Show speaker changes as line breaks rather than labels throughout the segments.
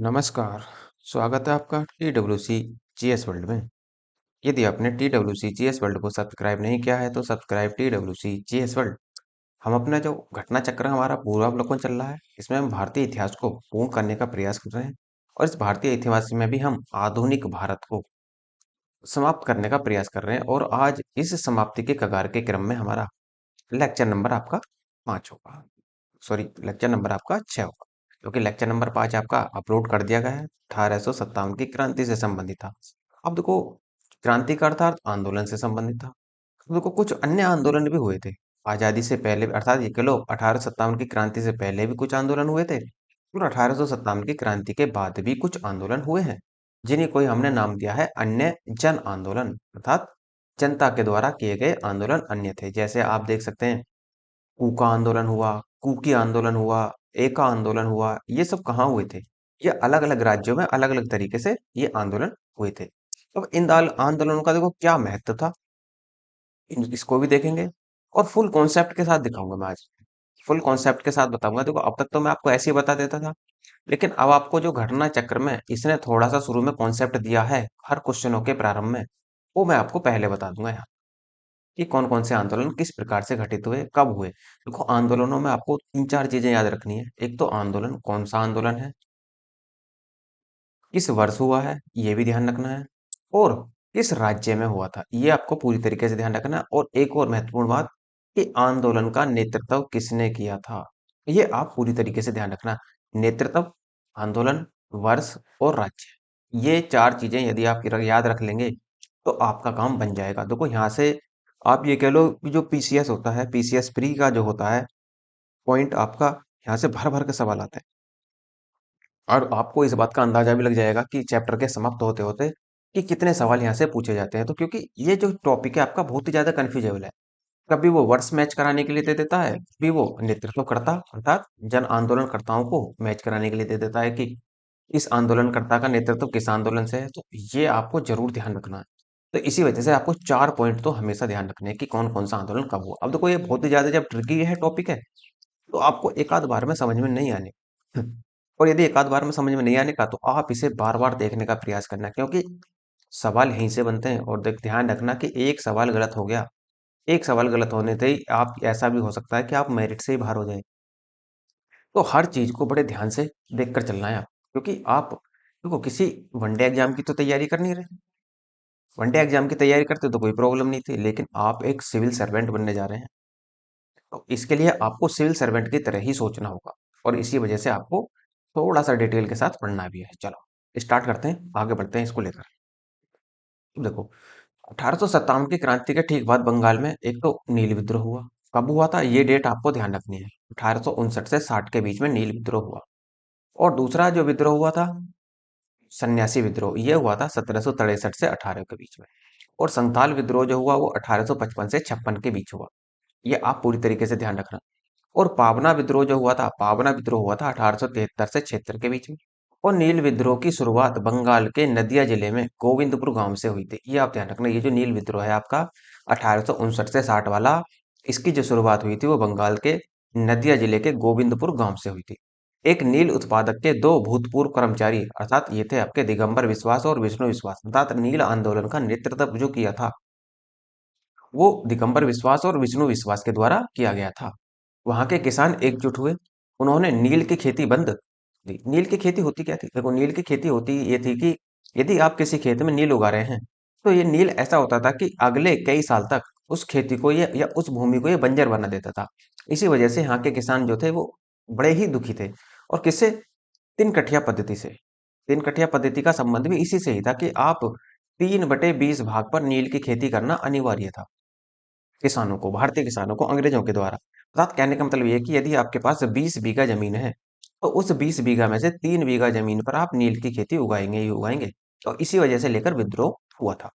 नमस्कार, स्वागत है आपका TWC जीएस वर्ल्ड में। यदि आपने TWC जीएस वर्ल्ड को सब्सक्राइब नहीं किया है तो सब्सक्राइब TWC जीएस वर्ल्ड। हम अपना जो घटना चक्र हमारा पूर्वावलोकन चल रहा है, इसमें हम भारतीय इतिहास को पूर्ण करने का प्रयास कर रहे हैं और इस भारतीय इतिहास में भी हम आधुनिक भारत को समाप्त करने का प्रयास कर रहे हैं और आज इस समाप्ति के कगार के क्रम में हमारा लेक्चर नंबर आपका 5 होगा। सॉरी, लेक्चर नंबर आपका 6 होगा, क्योंकि लेक्चर नंबर 5 आपका अपलोड कर दिया गया है। 1857 की क्रांति से संबंधित था। अब देखो, क्रांति का अर्थात आंदोलन से संबंधित था। अब देखो, कुछ अन्य आंदोलन भी हुए थे आजादी से पहले, अर्थात ये कह लो 1857 की क्रांति से पहले भी कुछ आंदोलन हुए थे और 1857 की क्रांति के बाद भी कुछ आंदोलन हुए हैं, जिन्हें कोई हमने नाम दिया है अन्य जन आंदोलन, अर्थात जनता के द्वारा किए गए आंदोलन अन्य थे। जैसे आप देख सकते हैं, कूका आंदोलन हुआ, कूकी आंदोलन हुआ, एका आंदोलन हुआ। ये सब कहाँ हुए थे? ये अलग अलग राज्यों में अलग अलग तरीके से ये आंदोलन हुए थे। अब इन आंदोलनों का देखो क्या महत्व था, इसको भी देखेंगे और फुल कॉन्सेप्ट के साथ दिखाऊंगा मैं आज। फुल कॉन्सेप्ट के साथ बताऊंगा। देखो, अब तक तो मैं आपको ऐसे ही बता देता था, लेकिन अब आपको जो घटना चक्र में इसने थोड़ा सा शुरू में कॉन्सेप्ट दिया है हर क्वेश्चनों के प्रारंभ में, वो मैं आपको पहले बता दूंगा यहाँ कि कौन कौन से आंदोलन किस प्रकार से घटित हुए, कब हुए। देखो, आंदोलनों में आपको तीन चार चीजें याद रखनी है। एक तो आंदोलन कौन सा आंदोलन है, किस वर्ष हुआ है, ये भी ध्यान रखना है, और किस राज्य में हुआ था, ये आपको पूरी तरीके से ध्यान रखना है। और एक और महत्वपूर्ण बात कि आंदोलन का नेतृत्व किसने किया था, ये आप पूरी तरीके से ध्यान रखना। नेतृत्व, आंदोलन, वर्ष और राज्य, ये चार चीजें यदि आप याद रख लेंगे तो आपका काम बन जाएगा। देखो, यहाँ से आप ये कह लो कि जो पीसीएस होता है, पीसीएस प्री का जो होता है पॉइंट, आपका यहाँ से भर भर के सवाल आते हैं और आपको इस बात का अंदाजा भी लग जाएगा कि चैप्टर के समाप्त होते होते कि कितने सवाल यहाँ से पूछे जाते हैं। तो क्योंकि ये जो टॉपिक है आपका बहुत ही ज्यादा कंफ्यूजेबल है, कभी वो वर्ड्स मैच कराने के लिए दे देता है, कभी वो नेतृत्वकर्ता अर्थात जन आंदोलनकर्ताओं को मैच कराने के लिए दे देता है कि इस आंदोलनकर्ता का नेतृत्व किस आंदोलन से है। तो ये आपको जरूर ध्यान रखना है। तो इसी वजह से आपको चार पॉइंट तो हमेशा ध्यान रखने हैं कि कौन कौन सा आंदोलन कब हुआ। अब देखो, ये बहुत ही ज्यादा जब ट्रिकी है टॉपिक है तो आपको एक आध बार में समझ में नहीं आने और यदि एक आध बार में समझ में नहीं आने का तो आप इसे बार बार देखने का प्रयास करना, क्योंकि सवाल यहीं से बनते हैं। और देख, ध्यान रखना कि एक सवाल गलत हो गया, एक सवाल गलत होने से ही आप, ऐसा भी हो सकता है कि आप मेरिट से ही बाहर हो जाए। तो हर चीज को बड़े ध्यान से देखकर चलना है आप, क्योंकि आप देखो, किसी वनडे एग्जाम की तो तैयारी कर नहीं रहे। वनडे एग्जाम की तैयारी करते तो कोई प्रॉब्लम नहीं थी, लेकिन आप एक सिविल सर्वेंट बनने जा रहे हैं, तो इसके लिए आपको सिविल सर्वेंट की तरह ही सोचना होगा और इसी वजह से आपको थोड़ा सा डिटेल के साथ पढ़ना भी है। चलो स्टार्ट करते हैं, आगे बढ़ते हैं इसको लेकर। तो देखो, 1857 की क्रांति के ठीक बाद बंगाल में एक तो नील विद्रोह हुआ। कब हुआ था, ये डेट आपको ध्यान रखनी है। 1859 से 60 के बीच में नील विद्रोह हुआ। और दूसरा जो विद्रोह हुआ था, सन्यासी विद्रोह, ये हुआ था 1763 से 18 के बीच में। और संथाल विद्रोह जो हुआ वो 1855 से 56 के बीच हुआ। ये आप पूरी तरीके से ध्यान रखना। और पावना विद्रोह जो हुआ था, पावना विद्रोह हुआ था 1873 से 76 के बीच में। और नील विद्रोह की शुरुआत बंगाल के नदिया जिले में गोविंदपुर गांव से हुई थी। ये आप ध्यान रखना, ये जो नील विद्रोह है आपका 1859 से 60 वाला, इसकी जो शुरुआत हुई थी वो बंगाल के नदिया जिले के गोविंदपुर गांव से हुई थी। एक नील उत्पादक के दो भूतपूर्व कर्मचारी, अर्थात ये थे आपके दिगंबर विश्वास और विष्णु विश्वास, अर्थात नील आंदोलन का नेतृत्व जो किया था वो दिगंबर विश्वास और विष्णु विश्वास के द्वारा किया गया था। वहां के किसान एकजुट हुए, उन्होंने नील की खेती बंद दी। नील की खेती होती क्या थी? देखो, नील की खेती होती ये थी कि यदि आप किसी खेत में नील उगा रहे हैं तो ये नील ऐसा होता था कि अगले कई साल तक उस खेती को ये या उस भूमि को ये बंजर बना देता था। इसी वजह से यहाँ के किसान जो थे वो बड़े ही दुखी थे। और किससे? तीन कठिया पद्धति से। तीन कठिया पद्धति का संबंध भी इसी से ही था कि आप 3/20 भाग पर नील की खेती करना अनिवार्य था किसानों को, भारतीय किसानों को, अंग्रेजों के द्वारा। अर्थात कहने का मतलब ये है कि यदि आपके पास 20 बीघा जमीन है तो उस 20 बीघा में से 3 बीघा जमीन पर आप नील की खेती उगाएंगे ही उगाएंगे। तो इसी वजह से लेकर विद्रोह हुआ था।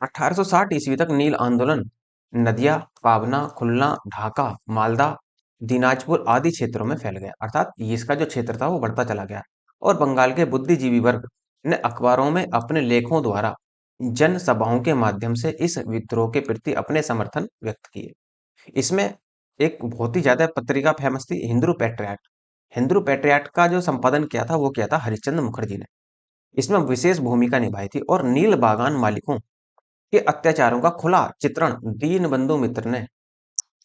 1860 ईस्वी तक नील आंदोलन नदिया, पावना, खुलना, ढाका, मालदा, दिनाजपुर आदि क्षेत्रों में फैल गया। अर्थात इसका जो क्षेत्र था वो बढ़ता चला गया और बंगाल के बुद्धिजीवी वर्ग ने अखबारों में अपने लेखों द्वारा, जन सभाओं के माध्यम से इस विद्रोह के प्रति अपने समर्थन व्यक्त किए। इसमें एक बहुत ही ज्यादा पत्रिका फेमस थी, हिंदू पैट्रियट। हिंदू पेट्रियाट का जो संपादन किया था वो किया था हरिश्चंद्र मुखर्जी ने। इसमें विशेष भूमिका निभाई थी और नील बागान मालिकों के अत्याचारों का खुला चित्रण दीनबंधु मित्र ने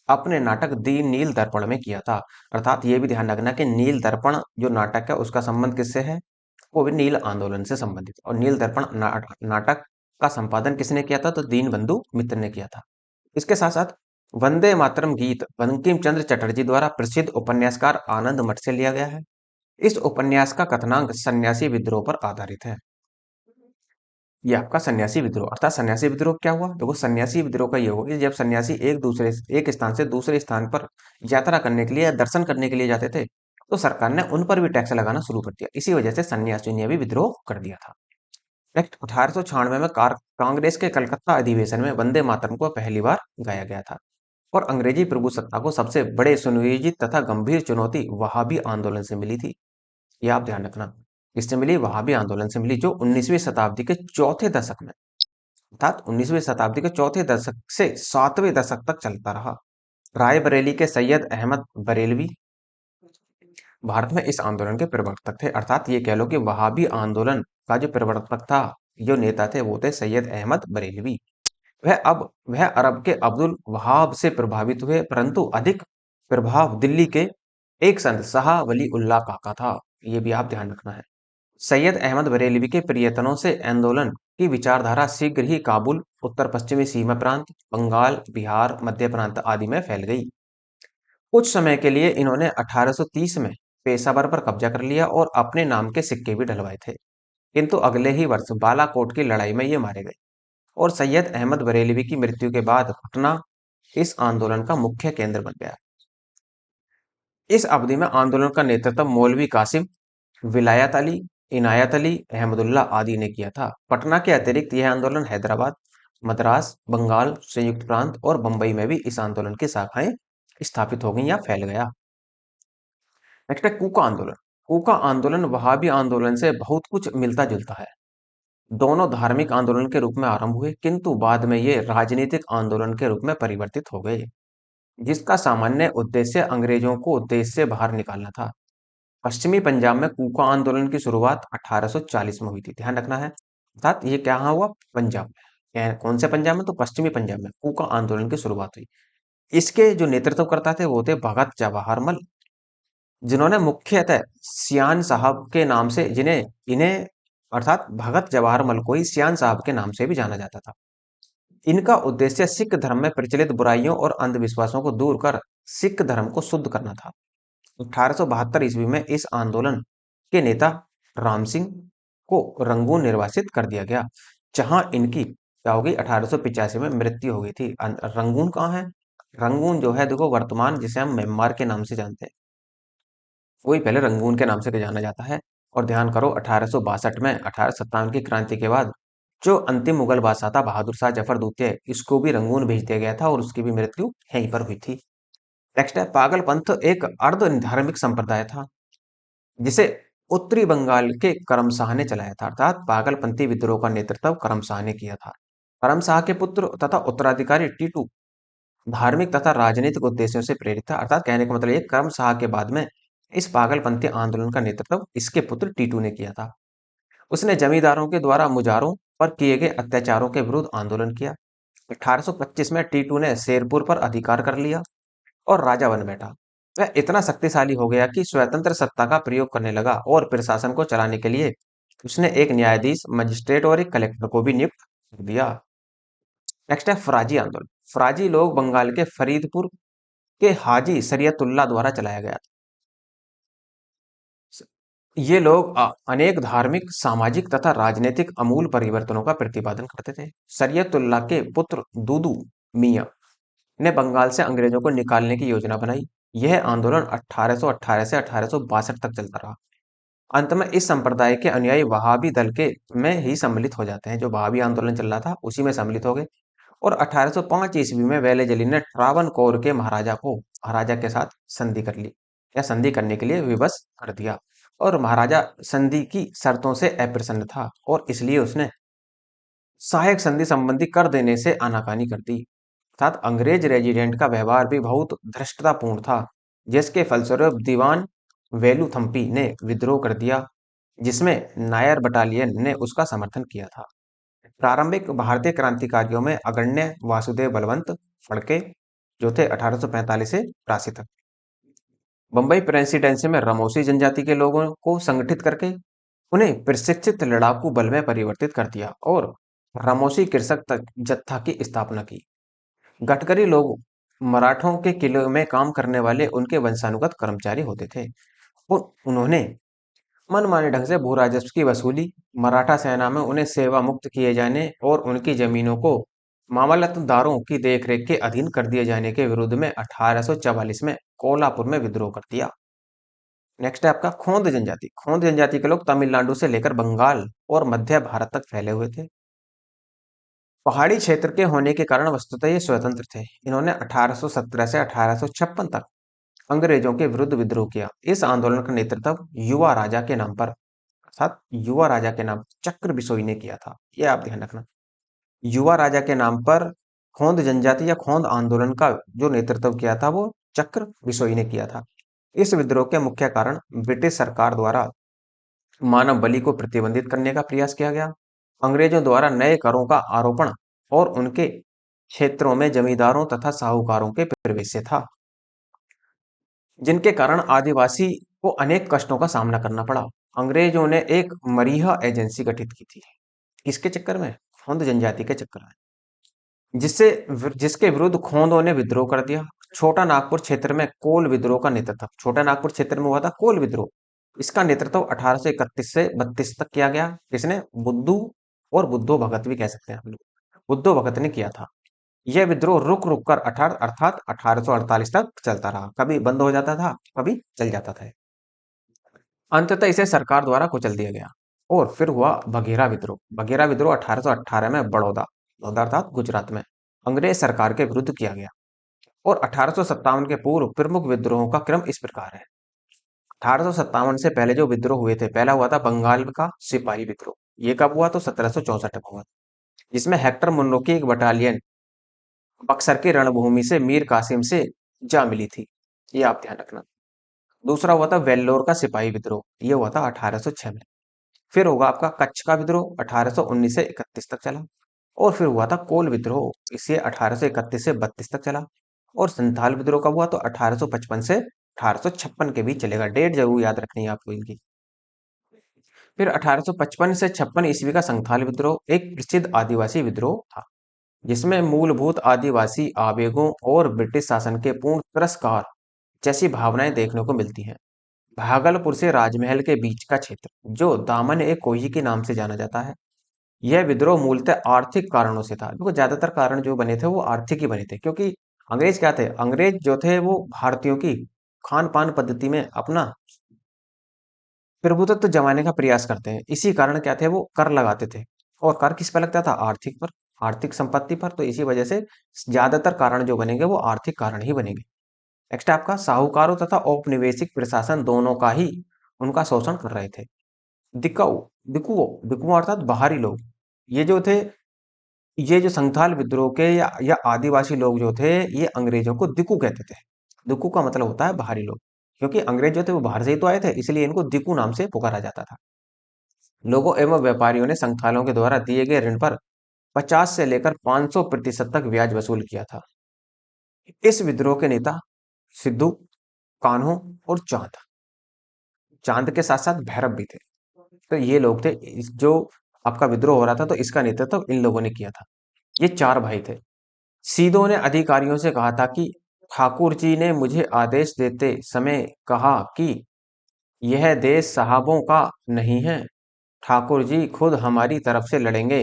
अपने नाटक दी नील दर्पण में किया था। अर्थात ये भी ध्यान रखना कि नील दर्पण जो नाटक है उसका संबंध किससे है, वो भी नील आंदोलन से संबंधित। और नील दर्पण नाटक का संपादन किसने किया था, तो दीनबंधु मित्र ने किया था। इसके साथ साथ वंदे मातरम गीत बंकिम चंद्र चटर्जी द्वारा प्रसिद्ध उपन्यासकार आनंद मठ से लिया गया है। इस उपन्यास का कथनांक सन्यासी विद्रोह पर आधारित है। ये आपका सन्यासी विद्रोह, अर्थात सन्यासी विद्रोह क्या हुआ, देखो सन्यासी विद्रोह का ये हुआ कि जब सन्यासी एक स्थान से दूसरे स्थान पर यात्रा करने के लिए या दर्शन करने के लिए जाते थे, तो सरकार ने उन पर भी टैक्स लगाना शुरू कर दिया। इसी वजह से सन्यासियों ने भी विद्रोह कर दिया था। नेक्स्ट 1896 में कांग्रेस के कलकत्ता अधिवेशन में वंदे मातरम को पहली बार गाया गया था। और अंग्रेजी प्रभुसत्ता को सबसे बड़े सुनियोजित तथा गंभीर चुनौती वहाबी आंदोलन से मिली थी। यह आप ध्यान रखना, किससे मिली, वहाबी आंदोलन से मिली, जो 19वीं शताब्दी के चौथे दशक में, अर्थात 19वीं शताब्दी के चौथे दशक से 7वें दशक तक चलता रहा। रायबरेली के सैयद अहमद बरेलवी भारत में इस आंदोलन के प्रवर्तक थे। अर्थात ये कह लो कि वहाबी आंदोलन का जो प्रवर्तक था, जो नेता थे, वो थे सैयद अहमद बरेलवी। वह अरब के अब्दुल वहाब से प्रभावित हुए, परंतु अधिक प्रभाव दिल्ली के एक संत शाह वली उल्लाह काका था। ये भी आप ध्यान रखना है। सैयद अहमद बरेलवी के प्रयत्नों से आंदोलन की विचारधारा शीघ्र ही काबुल, उत्तर पश्चिमी सीमा प्रांत, बंगाल, बिहार, मध्य प्रांत आदि में फैल गई। कुछ समय के लिए इन्होंने 1830 में पेशावर पर कब्जा कर लिया और अपने नाम के सिक्के भी डलवाए थे, किंतु अगले ही वर्ष बालाकोट की लड़ाई में ये मारे गए। और सैयद अहमद बरेलवी की मृत्यु के बाद पटना इस आंदोलन का मुख्य केंद्र बन गया। इस अवधि में आंदोलन का नेतृत्व मौलवी कासिम, विलायत अली, इनायत अली, अहमदुल्ला आदि ने किया था। पटना के अतिरिक्त यह आंदोलन हैदराबाद, मद्रास, बंगाल, संयुक्त प्रांत और बंबई में भी इस आंदोलन की शाखाएं स्थापित हो गई या फैल गया। नेक्स्ट है कूका आंदोलन। कूका आंदोलन वहाबी आंदोलन से बहुत कुछ मिलता जुलता है। दोनों धार्मिक आंदोलन के रूप में आरंभ हुए, किंतु बाद में ये राजनीतिक आंदोलन के रूप में परिवर्तित हो गए, जिसका सामान्य उद्देश्य अंग्रेजों को देश से बाहर निकालना था। पश्चिमी पंजाब में कूका आंदोलन की शुरुआत 1840 में हुई थी, ध्यान रखना है। अर्थात ये क्या हुआ, पंजाब में। कौन से पंजाब में, तो पश्चिमी पंजाब में कूका आंदोलन की शुरुआत हुई। इसके जो नेतृत्वकर्ता थे वो थे भगत जवाहर मल, जिन्होंने मुख्यतः सियान साहब के नाम से, जिन्हें इन्हें अर्थात भगत जवाहर मल को ही सियान साहब के नाम से भी जाना जाता था। इनका उद्देश्य सिख धर्म में प्रचलित बुराइयों और अंधविश्वासों को दूर कर सिख धर्म को शुद्ध करना था। 1872 ईस्वी में इस आंदोलन के नेता राम सिंह को रंगून निर्वासित कर दिया गया, जहां इनकी क्या होगी, 1885 में मृत्यु हो गई थी। रंगून कहाँ है, रंगून जो है देखो वर्तमान जिसे हम म्यांमार के नाम से जानते हैं, वही पहले रंगून के नाम से जाना जाता है। और ध्यान करो 1862 में 1857 की क्रांति के बाद जो अंतिम मुगल बादशाह था बहादुर शाह जफर द्वितीय, इसको भी रंगून भेज दिया गया था और उसकी भी मृत्यु यहीं पर हुई थी। नेक्स्ट है पागलपंथ, एक अर्ध धार्मिक संप्रदाय था जिसे उत्तरी बंगाल के करमशाह ने चलाया था। अर्थात पागलपंथी विद्रोह का नेतृत्व करमशाह ने किया था। करमशाह के पुत्र तथा उत्तराधिकारी टीटू धार्मिक तथा राजनीतिक उद्देश्यों से प्रेरित था। अर्थात कहने का मतलब ये करमशाह के बाद में इस पागलपंथी आंदोलन का नेतृत्व इसके पुत्र टीटू ने किया था। उसने जमींदारों के द्वारा मुजारों पर किए गए अत्याचारों के विरुद्ध आंदोलन किया। 1825 में टीटू ने शेरपुर पर अधिकार कर लिया और राजा बन बैठा। वह इतना शक्तिशाली हो गया कि स्वतंत्र सत्ता का प्रयोग करने लगा और प्रशासन को चलाने के लिए उसने एक न्यायाधीश, मजिस्ट्रेट और एक कलेक्टर को भी नियुक्त कर दिया। नेक्स्ट है फराजी आंदोलन। फराजी लोग बंगाल के फरीदपुर के हाजी शरीयतुल्लाह द्वारा चलाया गया था। ये लोग अनेक धार्मिक, सामाजिक तथा राजनीतिक अमूल परिवर्तनों का प्रतिपादन करते थे। शरीयतुल्लाह के पुत्र दूदू मियां ने बंगाल से अंग्रेजों को निकालने की योजना बनाई। यह आंदोलन 1818 से 1862 तक चलता रहा। अंत में इस संप्रदाय के अनुयायी वहाबी दल के में ही सम्मिलित हो जाते हैं। जो वहाबी आंदोलन चल रहा था उसी में सम्मिलित हो गए और 1805 ईस्वी में वेलेजली ने ट्रावनकोर के महाराजा के साथ संधि कर ली या संधि करने के लिए विवश कर दिया। और महाराजा संधि की शर्तों से अप्रसन्न था और इसलिए उसने सहायक संधि संबंधी कर देने से आनाकानी कर दी। अर्थात अंग्रेज रेजिडेंट का व्यवहार भी बहुत धृष्टतापूर्ण था, जिसके फलस्वरूप दीवान वेलुथम्पी ने विद्रोह कर दिया, जिसमें नायर बटालियन ने उसका समर्थन किया था। प्रारंभिक भारतीय क्रांतिकारियों में अग्रण्य वासुदेव बलवंत फड़के, जो थे 1845 से 83 तक। बंबई प्रेसिडेंसी में रामोसी जनजाति के लोगों को संगठित करके उन्हें प्रशिक्षित लड़ाकू बल में परिवर्तित कर दिया और रामोसी कृषक जत्था की स्थापना की। गडकरी लोग मराठों के किले में काम करने वाले उनके वंशानुगत कर्मचारी होते थे और उन्होंने मनमाने ढंग से भू राजस्व की वसूली, मराठा सेना में उन्हें सेवा मुक्त किए जाने और उनकी जमीनों को मामलतदारों की देखरेख के अधीन कर दिए जाने के विरुद्ध में 1844 में कोल्हापुर में विद्रोह कर दिया। नेक्स्ट है आपका खोंद जनजाति। खोंद जनजाति के लोग तमिलनाडु से लेकर बंगाल और मध्य भारत तक फैले हुए थे। पहाड़ी क्षेत्र के होने के कारण वस्तुतः ये स्वतंत्र थे। इन्होंने 1817 से 1856 तक अंग्रेजों के विरुद्ध विद्रोह किया। इस आंदोलन का नेतृत्व युवा राजा के नाम पर अर्थात युवा राजा के नाम चक्र बिसोई ने किया था। ये आप ध्यान रखना, युवा राजा के नाम पर खोंद जनजाति या खोंद आंदोलन का जो नेतृत्व किया था वो चक्र बिसोई ने किया था। इस विद्रोह के मुख्य कारण ब्रिटिश सरकार द्वारा मानव बलि को प्रतिबंधित करने का प्रयास किया गया, अंग्रेजों द्वारा नए करों का आरोपण और उनके क्षेत्रों में जमींदारों तथा साहूकारों के प्रवेश से था, जिनके कारण आदिवासी को अनेक कष्टों का सामना करना पड़ा। अंग्रेजों ने एक मरीहा एजेंसी गठित की थी। किसके चक्कर में? खोंद जनजाति के चक्कर में, जिसके विरुद्ध खोंदों ने विद्रोह कर दिया। छोटा नागपुर क्षेत्र में कोल विद्रोह का नेतृत्व, छोटा नागपुर क्षेत्र में हुआ था कोल विद्रोह। इसका नेतृत्व 1831 से 32 तक किया गया। किसने? बुद्धू और बुद्धो भगत भी कह सकते हैं आप लोग, बुद्धो भगत ने किया था। यह विद्रोह रुक रुक कर अर्थात 1848 तक चलता रहा, कभी बंद हो जाता था, कभी चल जाता था। अंततः इसे सरकार द्वारा कुचल दिया गया और फिर हुआ बघेरा विद्रोह। बघेरा विद्रोह 1818 में बड़ौदा अर्थात गुजरात में अंग्रेज सरकार के विरुद्ध किया गया और 1857 के पूर्व प्रमुख विद्रोहों का क्रम इस प्रकार है। 1857 से पहले जो विद्रोह हुए थे, पहला हुआ था बंगाल का सिपाही विद्रोह। ये कब हुआ? तो 1764 में हुआ, जिसमें हेक्टर मुन्नो की एक बटालियन बक्सर की रणभूमि से मीर कासिम से जा मिली थी। ये आप ध्यान रखना। दूसरा हुआ था वेल्लोर का सिपाही विद्रोह, ये हुआ था 1806 में। फिर होगा आपका कच्छ का विद्रोह, 1819 से 31 तक चला। और फिर हुआ था कोल विद्रोह, इसे 1831 से 32 तक चला। और संथाल विद्रोह कब हुआ? तो 1855 से 1856 के बीच चलेगा। डेट जरूर याद रखनी है आपको इनकी। फिर 1855 से 56 ईस्वी का संथाल विद्रोह एक प्रसिद्ध आदिवासी विद्रोह था, जिसमें मूलभूत आदिवासी आवेगों और ब्रिटिश शासन के पूर्ण तिरस्कार जैसी भावनाएं देखने को मिलती हैं। भागलपुर से राजमहल के बीच का क्षेत्र, जो दामन ए कोही के नाम से जाना जाता है, यह विद्रोह मूलतः आर्थिक कारणों से था। देखो ज्यादातर कारण जो बने थे वो आर्थिक ही बने थे, क्योंकि अंग्रेज क्या थे? अंग्रेज जो थे वो भारतीयों की खान पान पद्धति में अपना प्रभुत्व जमाने का प्रयास करते हैं। इसी कारण क्या थे? वो कर लगाते थे और कर किस पर लगता था? आर्थिक पर, आर्थिक संपत्ति पर। तो इसी वजह से ज्यादातर कारण जो बनेंगे वो आर्थिक कारण ही बनेंगे। नेक्स्ट आपका साहूकारों तथा औपनिवेशिक प्रशासन दोनों का ही उनका शोषण कर रहे थे। दिकाऊ दिकुओ दिकुओ अर्थात बाहरी लोग, ये जो थे, ये जो संथाल विद्रोह के या आदिवासी लोग जो थे, ये अंग्रेजों को दिकू कहते थे। दिकू का मतलब होता है बाहरी लोग, क्योंकि अंग्रेज जो थे वो बाहर से ही तो आए थे, इसलिए इनको दिकू नाम से पुकारा जाता था। लोगों एवं व्यापारियों ने संथालों के द्वारा दिए गए ऋण पर 50 से लेकर 500% तक ब्याज वसूल किया था। इस विद्रोह के नेता सिद्धू, कान्हो और चांद के साथ साथ भैरव भी थे। तो ये लोग थे, जो आपका विद्रोह हो रहा था तो इसका नेतृत्व इन लोगों ने किया था। ये चार भाई थे। सीधो ने अधिकारियों से कहा था कि ठाकुर जी ने मुझे आदेश देते समय कहा कि यह देश साहबों का नहीं है, ठाकुर जी खुद हमारी तरफ से लड़ेंगे।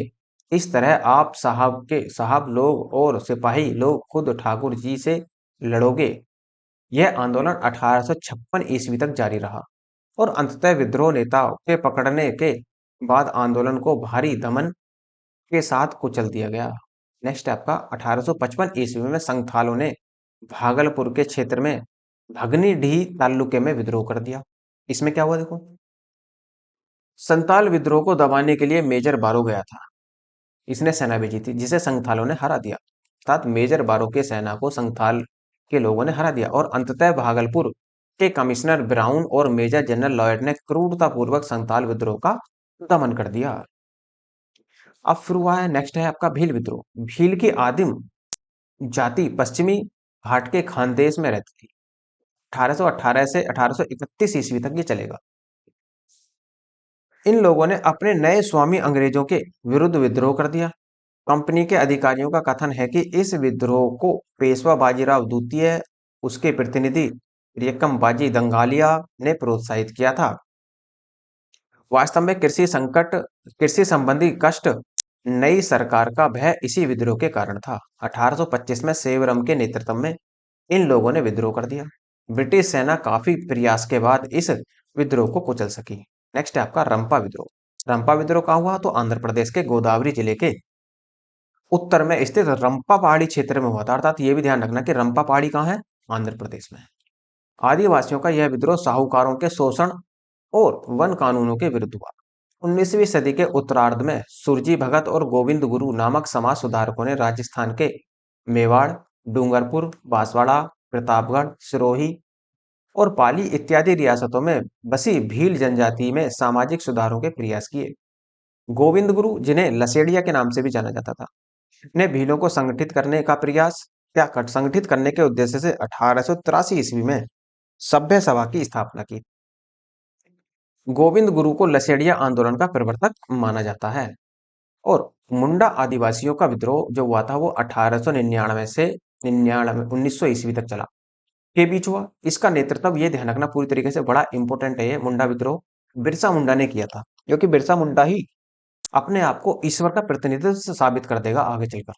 इस तरह आप साहब लोग और सिपाही लोग खुद ठाकुर जी से लड़ोगे। यह आंदोलन 1856 ईस्वी तक जारी रहा और अंततः विद्रोह नेताओं के पकड़ने के बाद आंदोलन को भारी दमन के साथ कुचल दिया गया। नेक्स्ट आपका 1855 ईस्वी में संथालों ने भागलपुर के क्षेत्र में भगनीडीह तालुके में विद्रोह कर दिया। इसमें क्या हुआ देखो, संथाल विद्रोह को दबाने के लिए मेजर बारो गया था। इसने सेना भेजी थी जिसे संथालों ने हरा दिया, अर्थात मेजर बारो के सेना को संथाल के लोगों ने हरा दिया और अंततः भागलपुर के कमिश्नर ब्राउन और मेजर जनरल लॉयड ने क्रूरतापूर्वक संताल विद्रोह का दमन कर दिया। अब फिर हुआ है, नेक्स्ट है आपका भील विद्रोह। भील की आदिम जाति पश्चिमी घाट के खानदेश में रहती थी। 1818 से 1831 ईस्वी तक ये चलेगा। इन लोगों ने अपने नए स्वामी अंग्रेजों के विरुद्ध विद्रोह कर दिया। कंपनी के अधिकारियों का कथन है कि इस विद्रोह को पेशवा बाजीराव द्वितीय, उसके प्रतिनिधि रियक्कम बाजी दंगालिया ने प्रोत्साहित किया था। वास्तव में कृषि संबंधी कष्ट, नई सरकार का भय इसी विद्रोह के कारण था। 1825 में सेवरम के नेतृत्व में इन लोगों ने विद्रोह कर दिया। ब्रिटिश सेना काफी प्रयास के बाद इस विद्रोह को कुचल सकी। नेक्स्ट है आपका रंपा विद्रोह। रंपा विद्रोह कहाँ हुआ? तो आंध्र प्रदेश के गोदावरी जिले के उत्तर में स्थित रंपा पहाड़ी क्षेत्र में हुआ था। अर्थात ये भी ध्यान रखना कि रंपा पहाड़ी कहाँ है? आंध्र प्रदेश में। आदिवासियों का यह विद्रोह साहूकारों के शोषण और वन कानूनों के विरुद्ध हुआ। 19वीं सदी के उत्तरार्ध में सुरजी भगत और गोविंद गुरु नामक समाज सुधारकों ने राजस्थान के मेवाड़, डूंगरपुर, बांसवाड़ा, प्रतापगढ़, सिरोही और पाली इत्यादि रियासतों में बसी भील जनजाति में सामाजिक सुधारों के प्रयास किए। गोविंद गुरु, जिन्हें लसेड़िया के नाम से भी जाना जाता था, ने भीलों को संगठित करने का प्रयास संगठित करने के उद्देश्य से 1883 ईस्वी में सभ्य सभा की स्थापना की। गोविंद गुरु को लसेड़िया आंदोलन का प्रवर्तक माना जाता है। और मुंडा आदिवासियों का विद्रोह जो हुआ था वो 1899 से 1900 ईस्वी तक चला के बीच हुआ। इसका नेतृत्व, ये ध्यान रखना पूरी तरीके से, बड़ा इंपॉर्टेंट है ये मुंडा विद्रोह, बिरसा मुंडा ने किया था, क्योंकि बिरसा मुंडा ही अपने आप को ईश्वर का प्रतिनिधित्व साबित कर देगा आगे चलकर।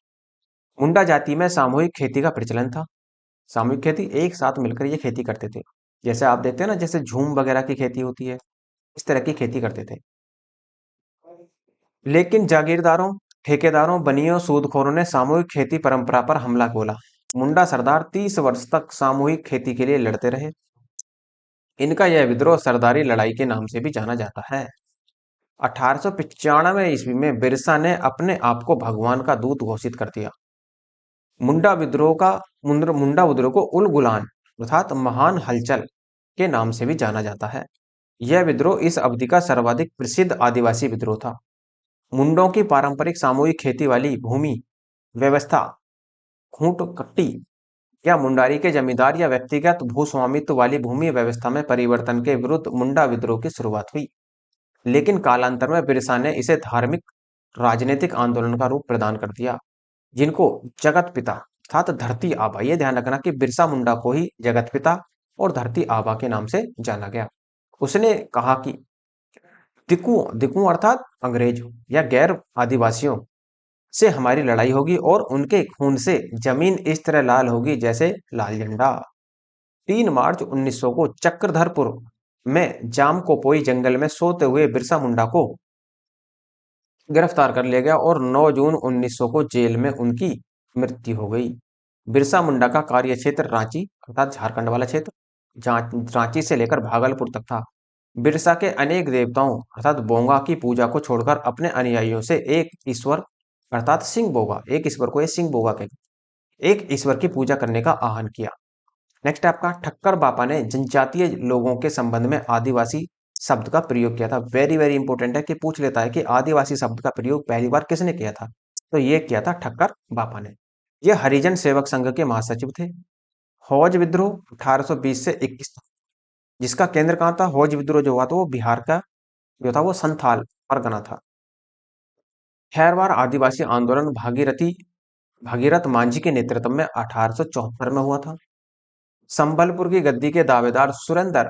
मुंडा जाति में सामूहिक खेती का प्रचलन था। सामूहिक खेती, एक साथ मिलकर ये खेती करते थे। जैसे आप देखते हैं ना, जैसे झूम वगैरह की खेती होती है, इस तरह की खेती करते थे। लेकिन जागीरदारों, ठेकेदारों, बनियों, सूदखोरों ने सामूहिक खेती परंपरा पर हमला बोला। मुंडा सरदार 30 वर्ष तक सामूहिक खेती के लिए लड़ते रहे। इनका यह विद्रोह सरदारी लड़ाई के नाम से भी जाना जाता है। 1895 ईस्वी में बिरसा ने अपने आप को भगवान का दूत घोषित कर दिया। मुंडा विद्रोह को उल गुलान अर्थात महान हलचल के नाम से भी जाना जाता है। यह विद्रोह इस अवधि का सर्वाधिक प्रसिद्ध आदिवासी विद्रोह था। मुंडों की पारंपरिक सामूहिक खेती वाली भूमि व्यवस्था, खूंट कट्टी या मुंडारी के जमींदार या व्यक्तिगत भूस्वामित्व वाली भूमि व्यवस्था में परिवर्तन के विरुद्ध मुंडा विद्रोह की शुरुआत हुई। लेकिन कालांतर में बिरसा ने इसे धार्मिक राजनीतिक आंदोलन का रूप प्रदान कर दिया, जिनको जगत पिता अर्थात धरती आबा, ये ध्यान रखना कि बिरसा मुंडा को ही जगत पिता और धरती आबा के नाम से जाना गया। उसने कहा कि दिकू दिकू अर्थात अंग्रेज या गैर आदिवासियों से हमारी लड़ाई होगी और उनके खून से जमीन इस तरह लाल होगी जैसे लाल झंडा। 3 मार्च 1900 को चक्रधरपुर में जामकोपोई जंगल में सोते हुए बिरसा मुंडा को गिरफ्तार कर लिया गया और 9 जून 1900 को जेल में उनकी मृत्यु हो गई। बिरसा मुंडा का कार्य क्षेत्र रांची अर्थात झारखंड वाला क्षेत्र, रांची से लेकर भागलपुर तक था। बिरसा के अनेक देवताओं अर्थात बोंगा की पूजा को छोड़कर अपने अनुयायियों से एक ईश्वर अर्थात सिंह बोगा, एक ईश्वर को ये सिंह बोगा कहते, एक ईश्वर की पूजा करने का आह्वान किया। नेक्स्ट आपका ठक्कर बापा ने जनजातीय लोगों के संबंध में आदिवासी शब्द का प्रयोग किया था। वेरी वेरी इंपॉर्टेंट है कि पूछ लेता है कि आदिवासी शब्द का प्रयोग पहली बार किसने किया था? तो ये किया था ठक्कर बापा ने। ये हरिजन सेवक संघ के महासचिव थे। हौज विद्रोह 1820 से 21 तक, जिसका केंद्र कहाँ था? हौज विद्रोह जो हुआ था वो बिहार का जो था वो संथाल परगना था। खैरवार आदिवासी आंदोलन भागीरथ मांझी के नेतृत्व में 1874 में हुआ था। संबलपुर की गद्दी के दावेदार सुरेंद्र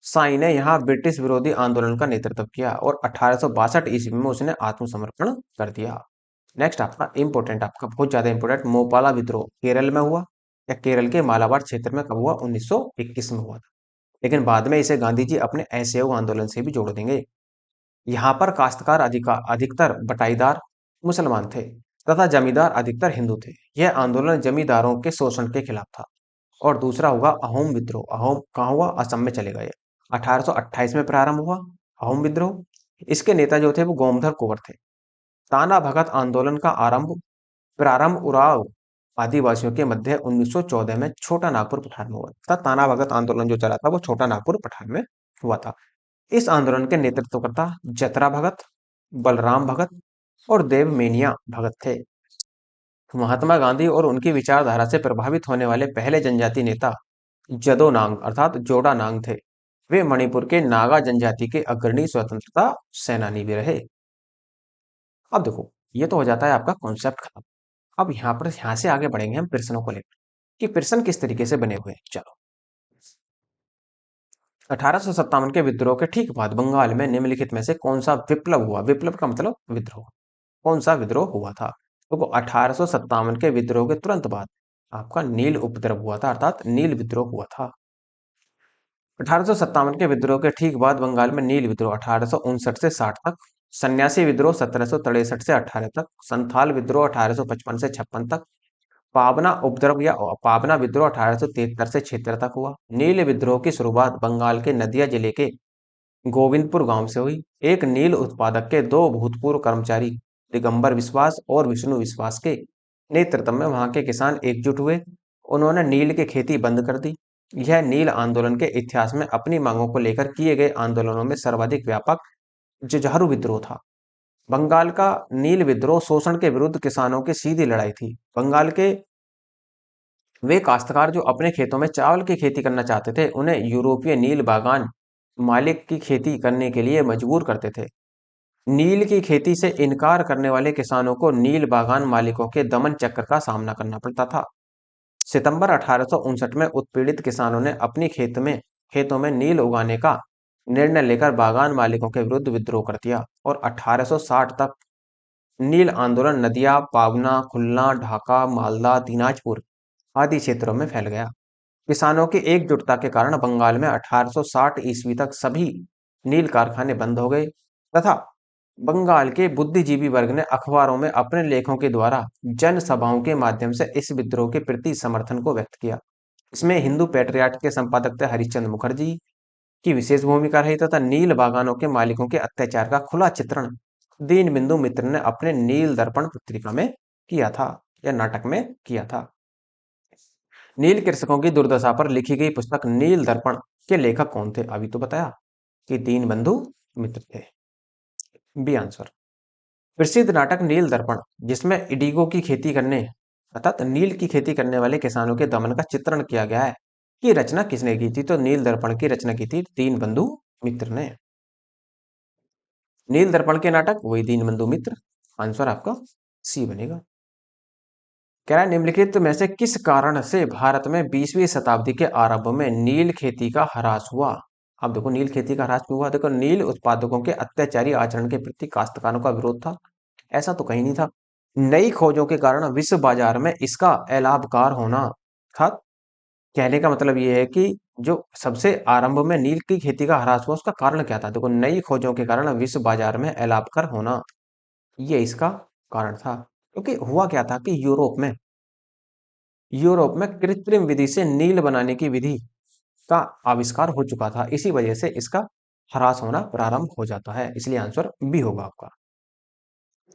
साई ने यहाँ ब्रिटिश विरोधी आंदोलन का नेतृत्व किया और 1862 ईस्वी में उसने आत्मसमर्पण कर दिया। नेक्स्ट आपका इंपोर्टेंट, आपका बहुत ज्यादा इंपोर्टेंट, मोपाला विद्रोह केरल में हुआ या केरल के मालाबार क्षेत्र में कब हुआ? 1921 में हुआ था। लेकिन बाद में इसे गांधी जी अपने असहयोग आंदोलन से भी जोड़ देंगे। यहाँ पर काश्तकार अधिकतर बटाईदार मुसलमान थे तथा जमींदार अधिकतर हिंदू थे। यह आंदोलन जमींदारों के शोषण के खिलाफ था। और दूसरा होगा अहोम विद्रोह। अहोम कहाँ हुआ? असम में चले गए। 1828 में प्रारंभ हुआ अहोम विद्रोह। इसके नेता जो थे वो गोमधर कुंवर थे। ताना भगत आंदोलन का प्रारंभ उराव आदिवासियों के मध्य 1914 में छोटा नागपुर पठार में हुआ था। ताना भगत आंदोलन जो चला था वो छोटा नागपुर पठार में हुआ था। इस आंदोलन के नेतृत्वकर्ता जतरा भगत, बलराम भगत और देवमेनिया भगत थे। महात्मा गांधी और उनकी विचारधारा से प्रभावित होने वाले पहले जनजाति नेता जदोनांग अर्थात जोड़ानांग थे। वे मणिपुर के नागा जनजाति के अग्रणी स्वतंत्रता सेनानी भी रहे। अब देखो, ये तो हो जाता है आपका कॉन्सेप्ट खत्म। अब यहाँ से आगे बढ़ेंगे हम प्रश्नों को लेकर कि प्रश्न किस तरीके से बने हुए हैं। चलो, 1857 के विद्रोह के ठीक बाद बंगाल में निम्नलिखित में से कौन सा विप्लव हुआ? विप्लव का मतलब विद्रोह। कौन सा विद्रोह हुआ था? तो 1857 के विद्रोह के तुरंत बाद आपका नील उपद्रव हुआ था, अर्थात नील विद्रोह हुआ था। 1857 के विद्रोह के ठीक बाद बंगाल में नील विद्रोह 1859 से 60 तक, सन्यासी विद्रोह 1763 से 18 तक, संथाल विद्रोह 1855 से 56 तक, पाबना उपद्रव या पाबना विद्रोह 1873 से 76 तक हुआ। नील विद्रोह की शुरुआत बंगाल के नदिया जिले के गोविंदपुर गांव से हुई। एक नील उत्पादक के दो भूतपूर्व कर्मचारी दिगंबर विश्वास और विष्णु विश्वास के नेतृत्व में वहां के किसान एकजुट हुए। उन्होंने नील की खेती बंद कर दी। यह नील आंदोलन के इतिहास में अपनी मांगों को लेकर किए गए आंदोलनों में सर्वाधिक व्यापक जुझारू विद्रोह था। बंगाल का नील विद्रोह शोषण के विरुद्ध किसानों की सीधी लड़ाई थी। बंगाल के वे काश्तकार जो अपने खेतों में चावल की खेती करना चाहते थे, उन्हें यूरोपीय नील बागान मालिक की खेती करने के लिए मजबूर करते थे। नील की खेती से इनकार करने वाले किसानों को नील बागान मालिकों के दमन चक्र का सामना करना पड़ता था। सितंबर 1859 में उत्पीड़ित किसानों ने अपनी खेतों में नील उगाने का निर्णय लेकर बागान मालिकों के विरुद्ध विद्रोह कर दिया और 1860 तक नील आंदोलन नदिया, पावना, खुलना, ढाका, मालदा, दिनाजपुर आदि क्षेत्रों में फैल गया। किसानों की एकजुटता के कारण बंगाल में 1860 ईस्वी तक सभी नील कारखाने बंद हो गए तथा बंगाल के बुद्धिजीवी वर्ग ने अखबारों में अपने लेखों के द्वारा जनसभाओं के माध्यम से इस विद्रोह के प्रति समर्थन को व्यक्त किया। इसमें हिंदू पैट्रियाट के संपादक थे हरिश्चंद्र मुखर्जी की विशेष भूमिका रही तथा नील बागानों के मालिकों के अत्याचार का खुला चित्रण दीनबंधु मित्र ने अपने नील दर्पण पत्रिका में किया था या नाटक में किया था। नील कृषकों की दुर्दशा पर लिखी गई पुस्तक नील दर्पण के लेखक कौन थे? अभी तो बताया कि दीनबंधु मित्र थे। B answer. प्रसिद्ध नाटक नील दर्पण, जिसमें इंडिगो की खेती करने अर्थात नील की खेती करने वाले किसानों के दमन का चित्रण किया गया है, की रचना किसने की थी? तो नील दर्पण की रचना की थी दीनबंधु मित्र ने। नील दर्पण के नाटक वही दीनबंधु मित्र। आंसर आपका सी बनेगा। कह रहा है निम्नलिखित में से किस कारण से भारत में 20वीं शताब्दी के आरंभ में नील खेती का ह्रास हुआ? अब देखो, नील खेती का ह्रास क्यों हुआ? देखो, नील उत्पादकों के अत्याचारी आचरण के प्रति काश्तकारों का विरोध था। ऐसा तो कहीं नहीं था। नई खोजों के कारण विश्व बाजार में इसका अलाभकार होना था। कहने का मतलब ये है कि जो सबसे आरंभ में नील की खेती का ह्रास हुआ, उसका कारण क्या था? देखो, नई खोजों के कारण विश्व बाजार में अलाभकार होना, ये इसका कारण था। क्योंकि हुआ क्या था कि यूरोप में कृत्रिम विधि से नील बनाने की विधि का आविष्कार हो चुका था। इसी वजह से इसका ह्रास होना प्रारंभ हो जाता है। इसलिए आंसर बी होगा आपका।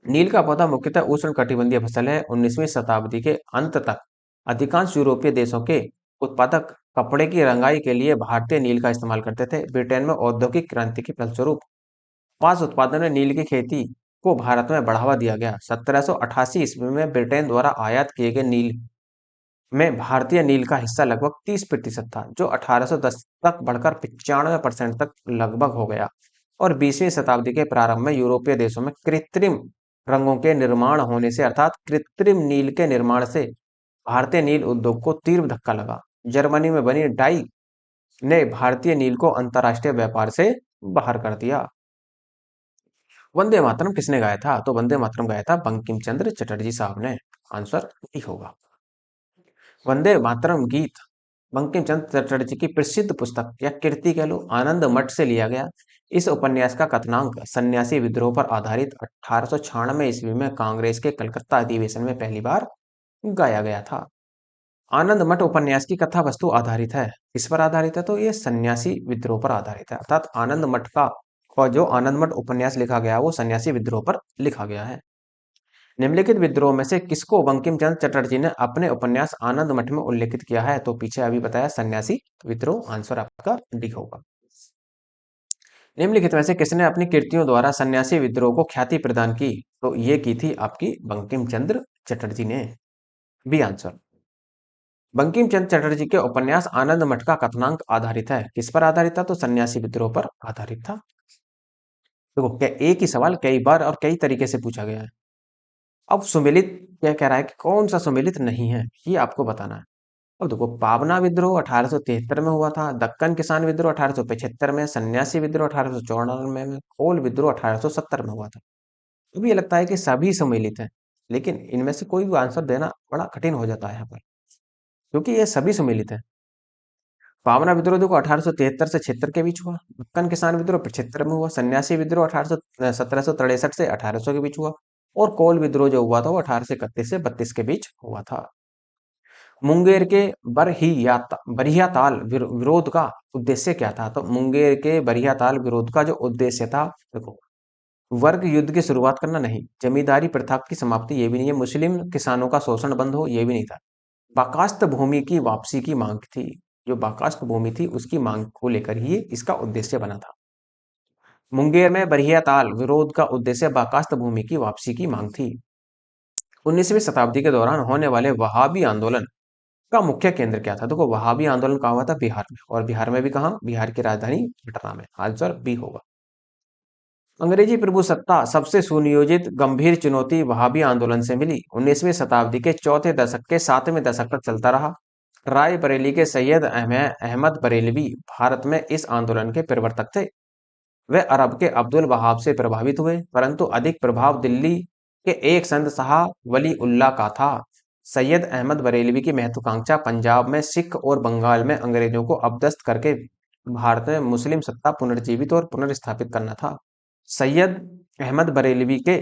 नील का पौधा मुख्यतः उष्णकटिबंधीय फसल है। 19वीं शताब्दी के अंत तक अधिकांश यूरोपीय देशों के उत्पादक कपड़े की रंगाई के लिए भारतीय नील का इस्तेमाल करते थे। ब्रिटेन में औद्योगिक क्रांति के फलस्वरूप कपास उत्पादन में नील की खेती को भारत में बढ़ावा दिया गया। 1788 ईस्वी में ब्रिटेन द्वारा आयात किए गए नील में भारतीय नील का हिस्सा लगभग 30% था, जो 1810 तक बढ़कर 95% तक लगभग हो गया। और 20वीं शताब्दी के प्रारंभ में यूरोपीय देशों में कृत्रिम रंगों के निर्माण होने से अर्थात कृत्रिम नील के निर्माण से भारतीय नील उद्योग को तीव्र धक्का लगा। जर्मनी में बनी डाई ने भारतीय नील को अंतरराष्ट्रीय व्यापार से बाहर कर दिया। वंदे मातरम किसने गाया था? तो वंदे मातरम गाया था बंकिम चंद्र चटर्जी साहब ने। आंसर ठीक होगा। वंदे मातरम गीत बंकिम चंद्र चटर्जी की प्रसिद्ध पुस्तक या कृति कह लो आनंद मठ से लिया गया। इस उपन्यास का कथनांक सन्यासी विद्रोह पर आधारित 1896 ईस्वी में कांग्रेस के कलकत्ता अधिवेशन में पहली बार गाया गया था। आनंद मठ उपन्यास की कथा वस्तु आधारित है। किस पर आधारित है? तो ये सन्यासी विद्रोह पर आधारित है, अर्थात आनंद मठ का और जो आनंद मठ उपन्यास लिखा गया वो सन्यासी विद्रोह पर लिखा गया है। निम्नलिखित विद्रोह में से किसको बंकिम चंद्र चटर्जी ने अपने उपन्यास आनंद मठ में उल्लेखित किया है? तो पीछे अभी बताया सन्यासी विद्रोह, आंसर आपका डी होगा। निम्नलिखित में से किसने अपनी कृतियों द्वारा सन्यासी विद्रोह को ख्याति प्रदान की? तो ये की थी आपकी बंकिम चंद्र चटर्जी ने। B answer. बंकिम चंद्र चटर्जी के उपन्यास आनंद मठ का कथनांक आधारित है, किस पर आधारित था? तो सन्यासी विद्रोह पर आधारित था। देखो क्या एक ही सवाल कई बार और कई तरीके से पूछा गया है। अब सुमेलित क्या कह रहा है कि कौन सा सुमेलित नहीं है, ये आपको बताना है। अब देखो पावना विद्रोह 1873 में हुआ था, दक्कन किसान विद्रोह 1875 में, सन्यासी विद्रोह 1894 में, कोल विद्रोह 1870 में हुआ था। अब ये लगता है कि सभी सम्मिलित हैं, लेकिन इनमें से कोई भी आंसर देना बड़ा कठिन हो जाता है यहाँ पर, क्योंकि ये सभी सम्मिलित हैं। पावना विद्रोह देखो 1873 से 76 के बीच हुआ, दक्कन किसान विद्रोह 75 में हुआ, सन्यासी विद्रोह 1763 से 1800 के बीच हुआ, और कोल विद्रोह जो हुआ था वो 1831 से 32 के बीच हुआ था। मुंगेर के बरहिया ताल विरोध का उद्देश्य क्या था? तो मुंगेर के बरहिया ताल विरोध का जो उद्देश्य था, देखो वर्ग युद्ध की शुरुआत करना नहीं, जमींदारी प्रथा की समाप्ति ये भी नहीं है, मुस्लिम किसानों का शोषण बंद हो ये भी नहीं था, बाकास्त भूमि की वापसी की मांग थी। जो बाकास्त भूमि थी उसकी मांग को लेकर ही इसका उद्देश्य बना था। मुंगेर में बरहिया ताल विरोध का उद्देश्य बाकास्त भूमि की वापसी की मांग थी। 19वीं शताब्दी के दौरान होने वाले वहाबी आंदोलन का मुख्य केंद्र क्या था? देखो वहाबी आंदोलन कहाँ हुआ था? बिहार में, और बिहार में भी कहाँ? बिहार की राजधानी पटना में। आंसर बी होगा। अंग्रेजी प्रभुसत्ता सबसे सुनियोजित गंभीर चुनौती वहाबी आंदोलन से मिली। 19वीं शताब्दी के चौथे दशक के 7वें दशक तक चलता रहा। राय बरेली के सैयद अहमद बरेलवी भारत में इस आंदोलन के प्रवर्तक थे। वे अरब के अब्दुल वहाब से प्रभावित हुए, परंतु अधिक प्रभाव दिल्ली के एक संत शाह वली उल्लाह का था। सैयद अहमद बरेलवी की महत्वाकांक्षा पंजाब में सिख और बंगाल में अंग्रेजों को अपदस्थ करके भारत में मुस्लिम सत्ता पुनर्जीवित और पुनर्स्थापित करना था। सैयद अहमद बरेलवी के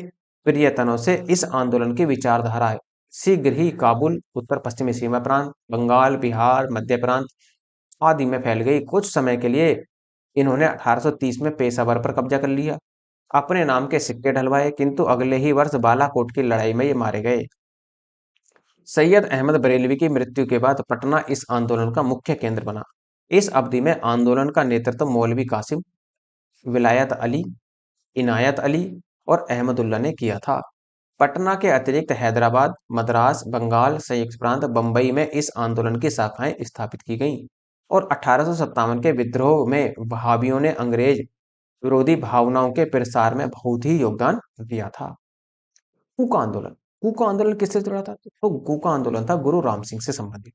प्रियतनों से इस आंदोलन की विचारधारा शीघ्र ही काबुल, उत्तर पश्चिमी सीमा प्रांत, बंगाल, बिहार, मध्य प्रांत आदि में फैल गई। कुछ समय के लिए इन्होंने 1830 में पेशावर पर कब्जा कर लिया, अपने नाम के सिक्के ढलवाए, किंतु अगले ही वर्ष बालाकोट की लड़ाई में ये मारे गए। सैयद अहमद बरेलवी की मृत्यु के बाद पटना इस आंदोलन का मुख्य केंद्र बना। इस अवधि में आंदोलन का नेतृत्व मौलवी कासिम, विलायत अली, इनायत अली और अहमदुल्ला ने किया था। पटना के अतिरिक्त हैदराबाद, मद्रास, बंगाल, संयुक्त प्रांत, बंबई में इस आंदोलन की शाखाएं स्थापित की गईं, और 1857 के विद्रोह में वहाबियों ने अंग्रेज विरोधी भावनाओं के प्रसार में बहुत ही योगदान दिया था। कूका आंदोलन, कूका आंदोलन किससे जुड़ा था? तो कूका आंदोलन था गुरु राम सिंह से संबंधित।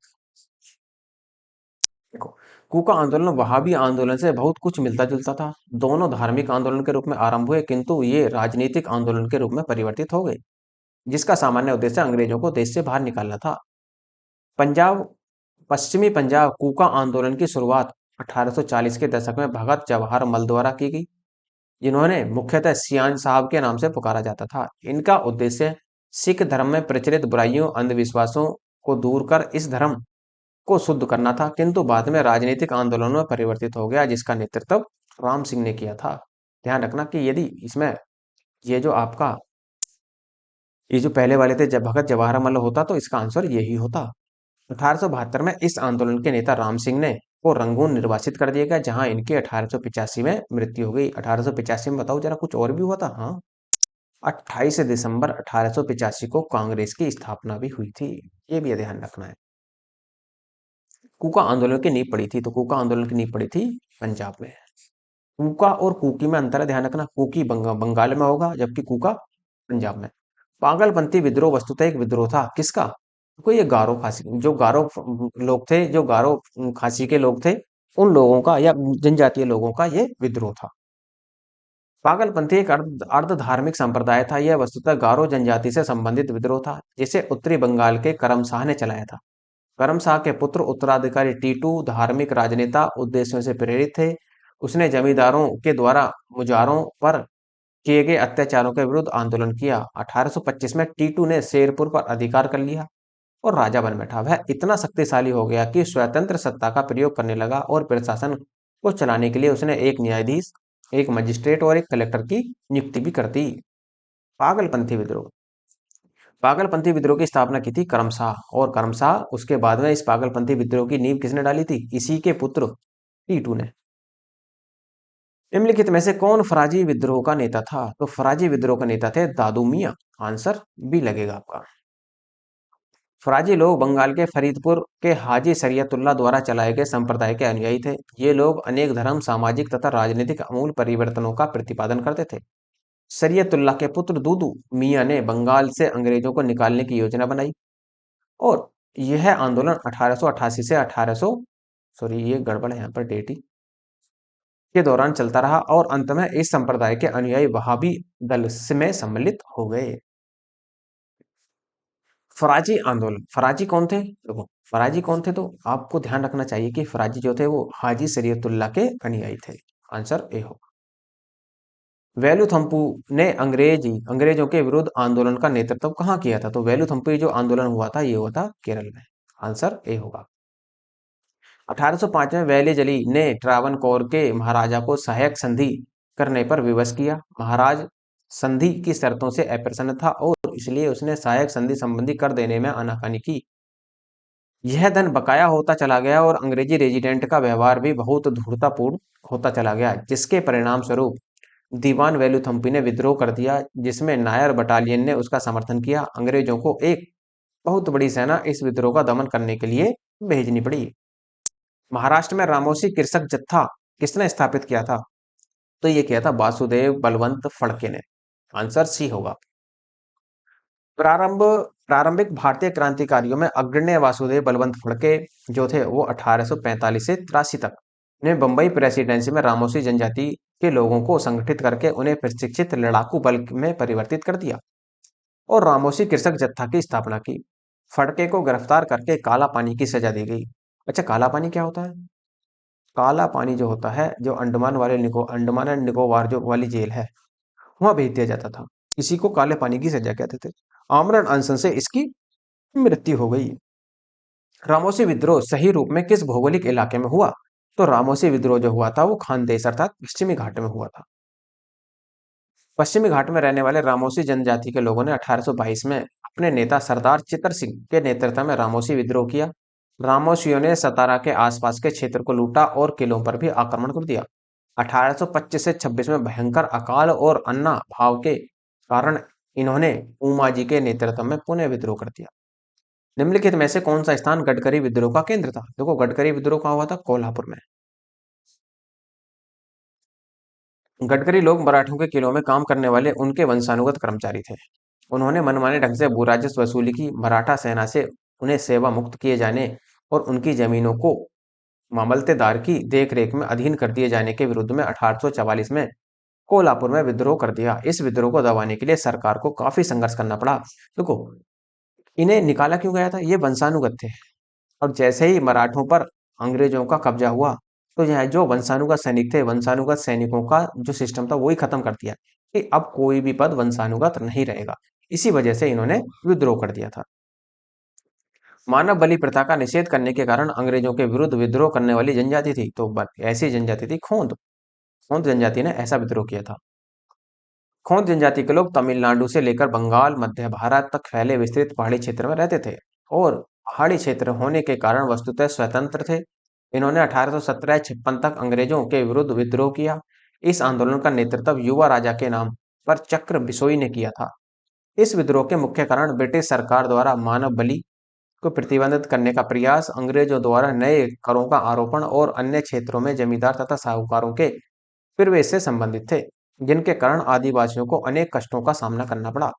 देखो कूका आंदोलन वहाबी आंदोलन से बहुत कुछ मिलता जुलता था। दोनों धार्मिक आंदोलन के रूप में आरंभ हुए, किंतु ये राजनीतिक आंदोलन के रूप में परिवर्तित हो गए, जिसका सामान्य उद्देश्य अंग्रेजों को देश से बाहर निकालना था। पंजाब, पश्चिमी पंजाब कूका आंदोलन की शुरुआत 1840 के दशक में भगत जवाहर मल द्वारा की गई, जिन्होंने मुख्यतः सियान साहब के नाम से पुकारा जाता था। इनका उद्देश्य सिख धर्म में प्रचलित बुराइयों, अंधविश्वासों को दूर कर इस धर्म को शुद्ध करना था, किंतु बाद में राजनीतिक आंदोलन में परिवर्तित हो गया, जिसका नेतृत्व राम सिंह ने किया था। ध्यान रखना कि यदि इसमें ये जो आपका ये जो पहले वाले थे जब भगत जवाहरलाल होता तो इसका आंसर यही होता। 1872 में इस आंदोलन के नेता राम सिंह ने को रंगून निर्वासित कर दिया गया, जहां इनकी 1885 में मृत्यु हो गई। 1885 में बताओ जरा कुछ और भी हुआ था? हाँ, 28 दिसंबर 1885 को कांग्रेस की स्थापना भी हुई थी, ये भी ध्यान रखना है। कूका आंदोलन की नींव पड़ी थी, तो कूका आंदोलन की नींव पड़ी थी पंजाब में। कूका और कुकी में अंतर है, ध्यान रखना। कुकी बंगाल में होगा, जबकि कूका पंजाब में। पागलपंथी विद्रोह वस्तुतः एक विद्रोह था, किसका? कोई ये गारो खासी, जो गारो लोग थे, जो गारो खासी के लोग थे, उन लोगों का या जनजातीय लोगों का ये विद्रोह था। पागलपंथी एक अर्ध धार्मिक संप्रदाय था। यह वस्तुतः गारो जनजाति से संबंधित विद्रोह था, जिसे उत्तरी बंगाल के करमशाह ने चलाया था। करमशाह के पुत्र उत्तराधिकारी टीटू धार्मिक राजनेता उद्देश्यों से प्रेरित थे। उसने जमींदारों के द्वारा मुजारों पर किए गए अत्याचारों के विरुद्ध आंदोलन किया। 1825 में टीटू ने शेरपुर पर अधिकार कर लिया और राजा बन बैठा। वह इतना शक्तिशाली हो गया कि स्वतंत्र सत्ता का प्रयोग करने लगा, और प्रशासन को चलाने के लिए उसने एक न्यायाधीश, एक मजिस्ट्रेट और एक कलेक्टर की नियुक्ति भी कर दी। पागलपंथी विद्रोह, पागलपंथी विद्रोह की स्थापना की थी करमशाह, और करमशाह उसके बाद में इस पागलपंथी विद्रोह की नींव किसने डाली थी? इसी के पुत्र टीटू ने। निम्नलिखित में से कौन फराजी विद्रोह का नेता था? तो फराजी विद्रोह का नेता थे दादू मियां। आंसर बी लगेगा आपका। फराजी लोग बंगाल के फरीदपुर के हाजी शरीयतुल्लाह द्वारा चलाए गए संप्रदाय के अनुयायी थे। ये लोग अनेक धर्म, सामाजिक तथा राजनीतिक आमूल परिवर्तनों का प्रतिपादन करते थे। शरीयतुल्लाह के पुत्र दूदू मियां ने बंगाल से अंग्रेजों को निकालने की योजना बनाई, और यह आंदोलन 1888 से 1800 सॉरी ये गड़बड़ है यहाँ पर डेट ही के दौरान चलता रहा, और अंत में इस संप्रदाय के अनुयायी वहाबी दल में सम्मिलित हो गए। फराजी आंदोलन, फराजी कौन थे? देखो फराजी कौन थे, तो आपको ध्यान रखना चाहिए कि फराजी जो थे वो हाजी शरीयतुल्लाह के अनुयायी थे। आंसर ए हो। वेलुथम्पू ने अंग्रेजों के विरुद्ध आंदोलन का नेतृत्व कहाँ किया था? तो वेलुथम्पू जो आंदोलन हुआ था ये हुआ था केरल में। आंसर ए होगा। 1805 में वैली जली ने ट्रावनकोर के महाराजा को सहायक संधि करने पर विवश किया। महाराज संधि की शर्तों से अप्रसन्न था, और इसलिए उसने सहायक संधि संबंधी कर देने में आनाकानी की। यह धन बकाया होता चला गया, और अंग्रेजी रेजिडेंट का व्यवहार भी बहुत धूर्ततापूर्ण होता चला गया, जिसके परिणाम स्वरूप दीवान वेलुथम्पी ने विद्रोह कर दिया, जिसमें नायर बटालियन ने उसका समर्थन किया। अंग्रेजों को एक बहुत बड़ी सेना इस विद्रोह का दमन करने के लिए भेजनी पड़ी। महाराष्ट्र में रामोसी कृषक जत्था किसने स्थापित किया था? तो ये किया था वासुदेव बलवंत फड़के ने। आंसर सी होगा। प्रारंभ प्रारंभिक भारतीय क्रांतिकारियों में अग्रणी वासुदेव बलवंत फड़के जो थे वो 1845 से 83 तक ने बंबई प्रेसिडेंसी में रामोसी जनजाति के लोगों को संगठित करके उन्हें प्रशिक्षित लड़ाकू बल में परिवर्तित कर दिया, और रामोसी कृषक जत्था की स्थापना की। फड़के को गिरफ्तार करके काला पानी की सजा दी गई। अच्छा, काला पानी क्या होता है? काला पानी जो होता है, जो अंडमान एंड निकोबार जो वाली जेल है वहां भेज दिया जाता था। इसी को काले पानी की सजा कहते थे। आमरण अनशन से इसकी मृत्यु हो गई। रामोसी विद्रोह सही रूप में किस भौगोलिक इलाके में हुआ? तो रामोसी विद्रोह जो हुआ था वो खानदेश अर्थात पश्चिमी घाट में हुआ था। पश्चिमी घाट में रहने वाले रामोसी जनजाति के लोगों ने 1822 में अपने नेता सरदार चित्तर सिंह के नेतृत्व में रामोसी विद्रोह किया। रामोसियों ने सतारा के आसपास के क्षेत्र को लूटा और किलों पर भी आक्रमण कर दिया। 1825 से 26 में भयंकर अकाल और अन्ना भाव के कारण इन्होंने उमाजी के नेतृत्व में पुनः विद्रोह कर दिया। निम्नलिखित में से कौन सा स्थान गडकरी विद्रोह का केंद्र था? देखो गडकरी विद्रोह कहाँ हुआ था? कोल्हापुर में। गडकरी लोग मराठों के किलों में काम करने वाले उनके वंशानुगत कर्मचारी थे। उन्होंने मनमाने ढंग से भू राजस्व वसूली की। मराठा सेना से उन्हें सेवा मुक्त किए जाने और उनकी जमीनों को मामलतेदार की देखरेख में अधीन कर दिए जाने के विरुद्ध में 1844 में कोल्हापुर में विद्रोह कर दिया। इस विद्रोह को दबाने के लिए सरकार को काफी संघर्ष करना पड़ा। देखो इन्हें निकाला क्यों गया था? ये वंशानुगत थे, और जैसे ही मराठों पर अंग्रेजों का कब्जा हुआ तो यह जो वंशानुगत सैनिक थे, वंशानुगत सैनिकों का जो सिस्टम था वही खत्म कर दिया कि अब कोई भी पद वंशानुगत नहीं रहेगा। इसी वजह से इन्होंने विद्रोह कर दिया था। मानव बलि प्रथा का निषेध करने के कारण अंग्रेजों के विरुद्ध विद्रोह करने वाली जनजाति थी, तो ऐसी जनजाति थी खोंद। खोंद जनजाति ने ऐसा विद्रोह किया था। खोंद जनजाति के लोग तमिलनाडु से लेकर बंगाल, मध्य भारत तक फैले विस्तृत पहाड़ी क्षेत्र में रहते थे, और पहाड़ी क्षेत्र होने के कारण वस्तुतः स्वतंत्र थे। इन्होंने 1817-56 तक अंग्रेजों के विरुद्ध विद्रोह किया। इस आंदोलन का नेतृत्व युवा राजा के नाम पर चक्र बिसोई ने किया था। इस विद्रोह के मुख्य कारण ब्रिटिश सरकार द्वारा मानव बलि को प्रतिबंधित करने का प्रयास, अंग्रेजों द्वारा नए करों का आरोपण और अन्य क्षेत्रों में जमींदार तथा साहूकारों के प्रवेश से संबंधित थे, जिनके कारण आदिवासियों को अनेक कष्टों का सामना करना पड़ा।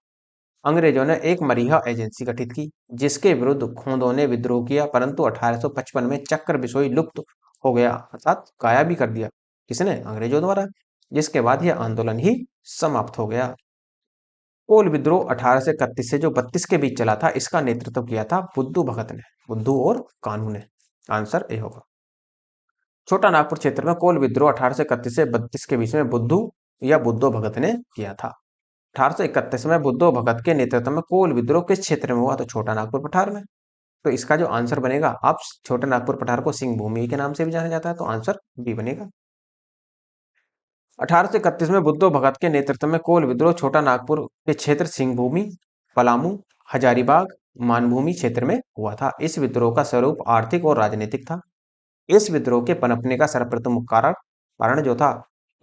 अंग्रेजों ने एक मरीहा एजेंसी गठित की जिसके विरुद्ध खोंदों ने विद्रोह किया, परंतु 1855 में चक्र बिसोई लुप्त हो गया, अर्थात गायब भी कर दिया। किसने? अंग्रेजों द्वारा। जिसके बाद यह आंदोलन ही समाप्त हो गया। कोल विद्रोह 1831 से जो 32 के बीच चला था, इसका नेतृत्व किया था बुद्धू भगत ने। बुद्धू और कानू ने। आंसर ए होगा। छोटा नागपुर क्षेत्र में कोल विद्रोह 1831 से 32 के बीच में बुद्धू या बुद्धो भगत ने किया था। 1831 में बुद्धो भगत के नेतृत्व में कोल विद्रोह किस क्षेत्र में हुआ? तो छोटा नागपुर पठार में। तो इसका जो आंसर बनेगा, आप छोटे नागपुर पठार को सिंह भूमि के नाम से भी जाना जाता है, तो आंसर बी बनेगा। 1831 में बुद्धो भगत के नेतृत्व में कोल विद्रोह छोटा नागपुर के क्षेत्र सिंह भूमि, पलामू, हजारीबाग मानभूमि क्षेत्र में हुआ था। इस विद्रोह का स्वरूप आर्थिक और राजनीतिक था। इस विद्रोह के पनपने का सर्वप्रथम कारण कारण जो था,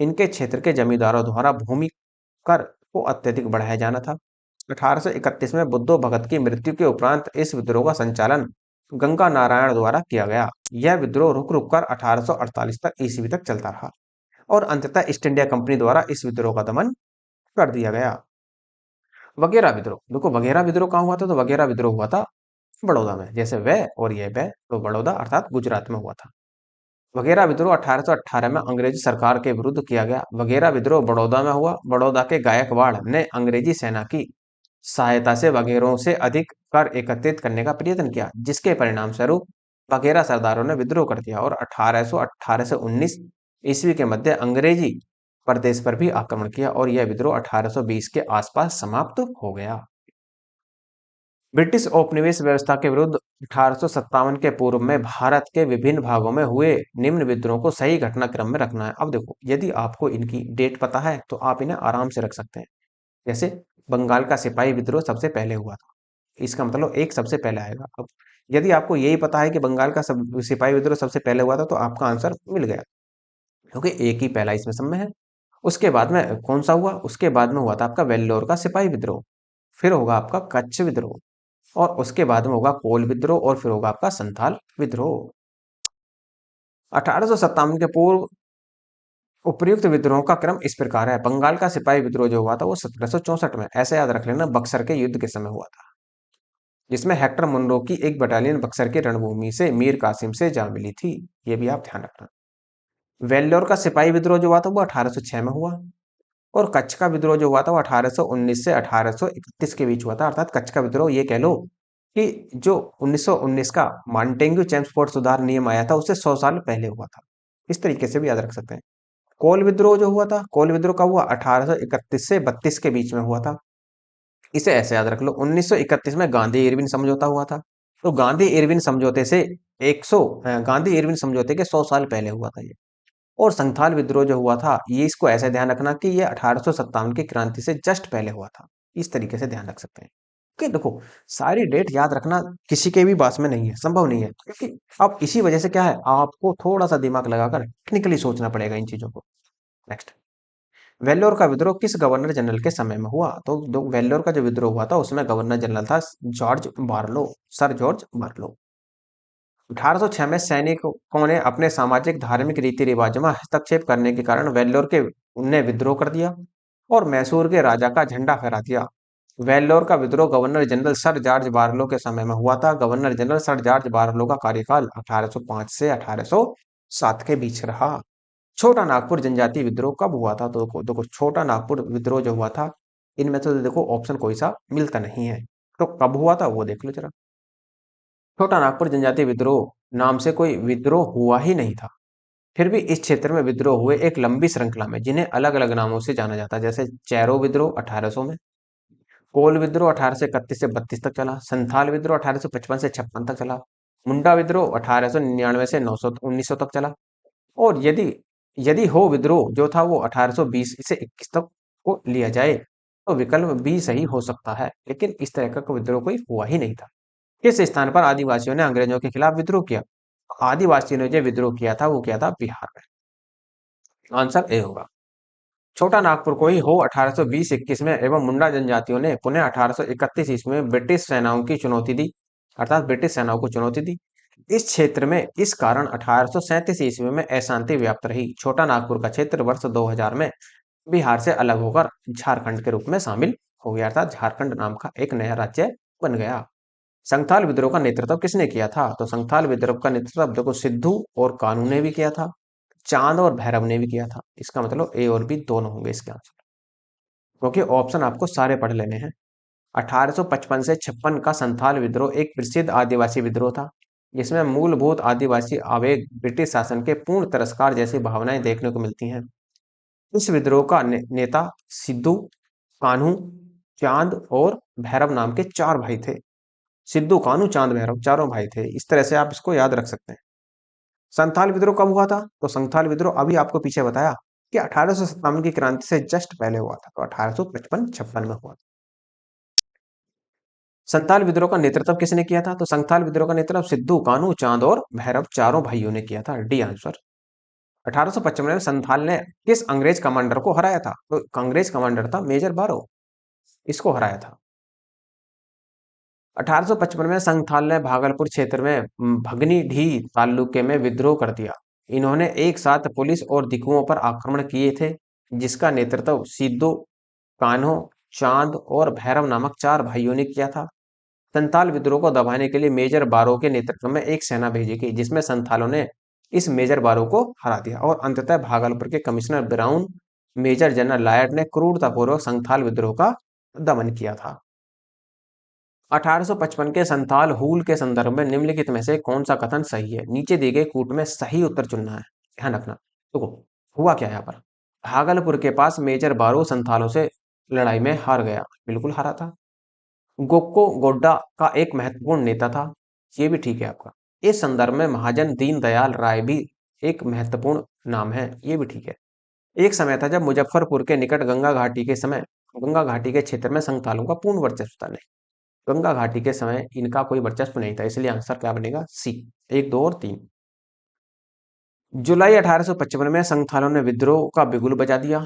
इनके क्षेत्र के जमींदारों द्वारा भूमि कर को अत्यधिक बढ़ाया जाना था। 1831 में बुद्धो भगत की मृत्यु के उपरांत इस विद्रोह का संचालन गंगा नारायण द्वारा किया गया। यह विद्रोह रुक रुक कर 1848 तक ईस्वी तक चलता रहा और अंततः ईस्ट इंडिया कंपनी द्वारा इस विद्रोह का दमन कर दिया गया। वगैरह विद्रोह, देखो वगैरह विद्रोह कहाँ हुआ था, तो वगैरह विद्रोह हुआ था बड़ौदा में। जैसे वह और यह वह, तो बड़ौदा अर्थात गुजरात में हुआ था। वगैरह विद्रोह 1818 में अंग्रेजी सरकार के विरुद्ध किया गया। वगैरह विद्रोह बड़ौदा में हुआ। बड़ौदा के गायकवाड़ ने अंग्रेजी सेना की सहायता से वगैरों से अधिक कर एकत्रित करने का प्रयत्न किया, जिसके परिणाम स्वरूप वगैरह सरदारों ने विद्रोह कर दिया और 1818 से 19 ईस्वी के मध्य अंग्रेजी प्रदेश पर भी आक्रमण किया और यह विद्रोह 1820 के आसपास समाप्त हो गया। ब्रिटिश औपनिवेश व्यवस्था के विरुद्ध 1857 के पूर्व में भारत के विभिन्न भागों में हुए निम्न विद्रोह को सही घटनाक्रम में रखना है। अब देखो, यदि आपको इनकी डेट पता है तो आप इन्हें आराम से रख सकते हैं। जैसे बंगाल का सिपाही विद्रोह सबसे पहले हुआ था, इसका मतलब एक सबसे पहले आएगा। अब यदि आपको यही पता है कि बंगाल का सिपाही विद्रोह सबसे पहले हुआ था, तो आपका आंसर मिल गया, क्योंकि एक ही पहला इसमें सब में है। उसके बाद में कौन सा हुआ, उसके बाद में हुआ था आपका वेल्लोर का सिपाही विद्रोह, फिर होगा आपका कच्छ विद्रोह, और उसके बाद में होगा कोल विद्रोह, और फिर होगा आपका संथाल विद्रोह। 1857 के पूर्व उपर्युक्त विद्रोह का क्रम इस प्रकार है। बंगाल का सिपाही विद्रोह जो हुआ था वो 1764 में, ऐसे याद रख लेना, बक्सर के युद्ध के समय हुआ था, जिसमें हेक्टर मुनरो की एक बटालियन बक्सर की रणभूमि से मीर कासिम से जा मिली थी। ये भी आप ध्यान रखना। वेल्लोर का सिपाही विद्रोह जो हुआ था वो 1806 में हुआ, और कच्छ का विद्रोह जो हुआ था वो 1819 से 1831 के बीच हुआ था। अर्थात कच्छ का विद्रोह, ये कह लो कि जो 1919 का मॉन्टेग्यू चेम्सफोर्ड सुधार नियम आया था उससे 100 साल पहले हुआ था। इस तरीके से भी याद रख सकते हैं। कोल विद्रोह जो हुआ था, कोल विद्रोह कब हुआ, 1831 से 32 के बीच में हुआ था। इसे ऐसे याद रख लो, 1931 में गांधी इरविन समझौता हुआ था। तो गांधी इरविन समझौते से 100 गांधी इरविन समझौते के 100 साल पहले हुआ था ये। और संथाल विद्रोह जो हुआ था, ये इसको ऐसे ध्यान रखना कि ये 1857 की क्रांति से जस्ट पहले हुआ था। इस तरीके से ध्यान रख सकते हैं कि देखो, सारी डेट याद रखना किसी के भी पास में नहीं है, संभव नहीं है, क्योंकि अब इसी वजह से क्या है, आपको थोड़ा सा दिमाग लगाकर टेक्निकली सोचना पड़ेगा इन चीजों को। नेक्स्ट, वेल्लोर का विद्रोह किस गवर्नर जनरल के समय में हुआ, तो वेल्लोर का जो विद्रोह हुआ था उसमें गवर्नर जनरल था George Barlow, sir George Barlow. 1806 में सैनिकों ने अपने सामाजिक धार्मिक रीति रिवाजों में हस्तक्षेप करने के कारण वेल्लोर के उनने विद्रोह कर दिया और मैसूर के राजा का झंडा फहरा दिया। वेल्लोर का विद्रोह governor general sir George Barlow के समय में हुआ था। Governor general sir George Barlow का कार्यकाल 1805 से 1807 के बीच रहा। छोटा नागपुर जनजातीय विद्रोह कब हुआ था, तो देखो देखो, छोटा नागपुर विद्रोह जो हुआ था, इनमें तो देखो ऑप्शन कोई सा मिलता नहीं है, तो कब हुआ था वो देख लो जरा। छोटा नागपुर जनजातीय विद्रोह नाम से कोई विद्रोह हुआ ही नहीं था, फिर भी इस क्षेत्र में विद्रोह हुए एक लंबी श्रृंखला में, जिन्हें अलग अलग नामों से जाना जाता है। जैसे चैरो विद्रोह 1800 में, कोल विद्रोह 1831 से 32 तक चला, संथाल विद्रोह 1855 से 56 तक चला, मुंडा विद्रोह 1899 से 900 1900 तक चला, और यदि यदि हो विद्रोह जो था वो 1820 से 21 तक को लिया जाए, तो विकल्प बी सही हो सकता है। लेकिन इस तरह का कोई विद्रोह कोई हुआ ही नहीं था। किस स्थान पर आदिवासियों ने अंग्रेजों के खिलाफ विद्रोह किया, आदिवासियों ने जो विद्रोह किया था वो किया था बिहार में। आंसर ए होगा। छोटा नागपुर को ही हो 1820-21 में एवं मुंडा जनजातियों ने पुनः 1831 ईस्वी में ब्रिटिश सेनाओं की चुनौती दी, अर्थात ब्रिटिश सेनाओं को चुनौती दी। इस क्षेत्र में इस कारण 1837 ईस्वी में अशांति व्याप्त रही। छोटा नागपुर का क्षेत्र वर्ष 2000 में बिहार से अलग होकर झारखंड के रूप में शामिल हो गया, अर्थात झारखंड नाम का एक नया राज्य बन गया। संथाल विद्रोह का नेतृत्व किसने किया था, तो संथाल विद्रोह का नेतृत्व देखो सिद्धू और कानू ने भी किया था, चांद और भैरव ने भी किया था। इसका मतलब ए और बी दोनों होंगे इसके आंसर, क्योंकि ऑप्शन आपको सारे पढ़ लेने हैं। 1855 से 56 का संथाल विद्रोह एक प्रसिद्ध आदिवासी विद्रोह था, जिसमें मूलभूत आदिवासी आवेग, ब्रिटिश शासन के पूर्ण तिरस्कार जैसी भावनाएं देखने को मिलती हैं। इस विद्रोह का नेता सिद्धू, कान्हू, चांद और भैरव नाम के चार भाई थे। सिद्धू, कान्हू, चांद, भैरव चारों भाई थे। इस तरह से आप इसको याद रख सकते हैं। संथाल विद्रोह कब हुआ था, तो संथाल विद्रोह अभी आपको पीछे बताया कि 1857 की क्रांति से जस्ट पहले हुआ था, तो 1855-56 में हुआ था। संथाल विद्रोह का नेतृत्व किसने किया था? तो संथाल विद्रोह का नेतृत्व सिद्धू, कान्हू, चांद और भैरव चारों भाइयों ने किया था। D answer. 1855 में संथाल ने किस अंग्रेज कमांडर को हराया था? तो अंग्रेज कमांडर था मेजर बारो, इसको हराया था। 1855 में संथाल ने भागलपुर क्षेत्र में भगनी ढी तालुके में विद्रोह कर दिया। इन्होंने एक साथ पुलिस और दिकुओं पर आक्रमण किए थे, जिसका नेतृत्व सिद्धू, कान्हो, चांद और भैरव नामक चार भाइयों ने किया था। संथाल विद्रोह को दबाने के लिए मेजर बारो के नेतृत्व में एक सेना भेजी गई, जिसमें संथालों ने इस मेजर बारो को हरा दिया और अंततः भागलपुर के commissioner Brown, major general Lloyd ने क्रूरतापूर्वक संथाल विद्रोह का दमन किया था। 1855 के संथाल हूल के संदर्भ में निम्नलिखित में से कौन सा कथन सही है? नीचे दिए गए कूट में सही उत्तर चुनना है, ध्यान रखना। देखो हुआ क्या यहाँ पर, भागलपुर के पास मेजर बारो संथालों से लड़ाई में हार गया, बिल्कुल हारा था। गोक्को गोड्डा का एक महत्वपूर्ण नेता था, ये भी ठीक है आपका। इस संदर्भ में महाजन दीनदयाल राय भी एक महत्वपूर्ण नाम है, ये भी ठीक है। एक समय था जब मुजफ्फरपुर के निकट गंगा घाटी के क्षेत्र में संथालों का पूर्ण वर्चस्व था। नहीं, गंगा घाटी के समय इनका कोई वर्चस्व नहीं था, इसलिए आंसर क्या बनेगा? सी। 1, 2 और 3। जुलाई 1855 में संथालों ने विद्रोह का बिगुल बजा दिया।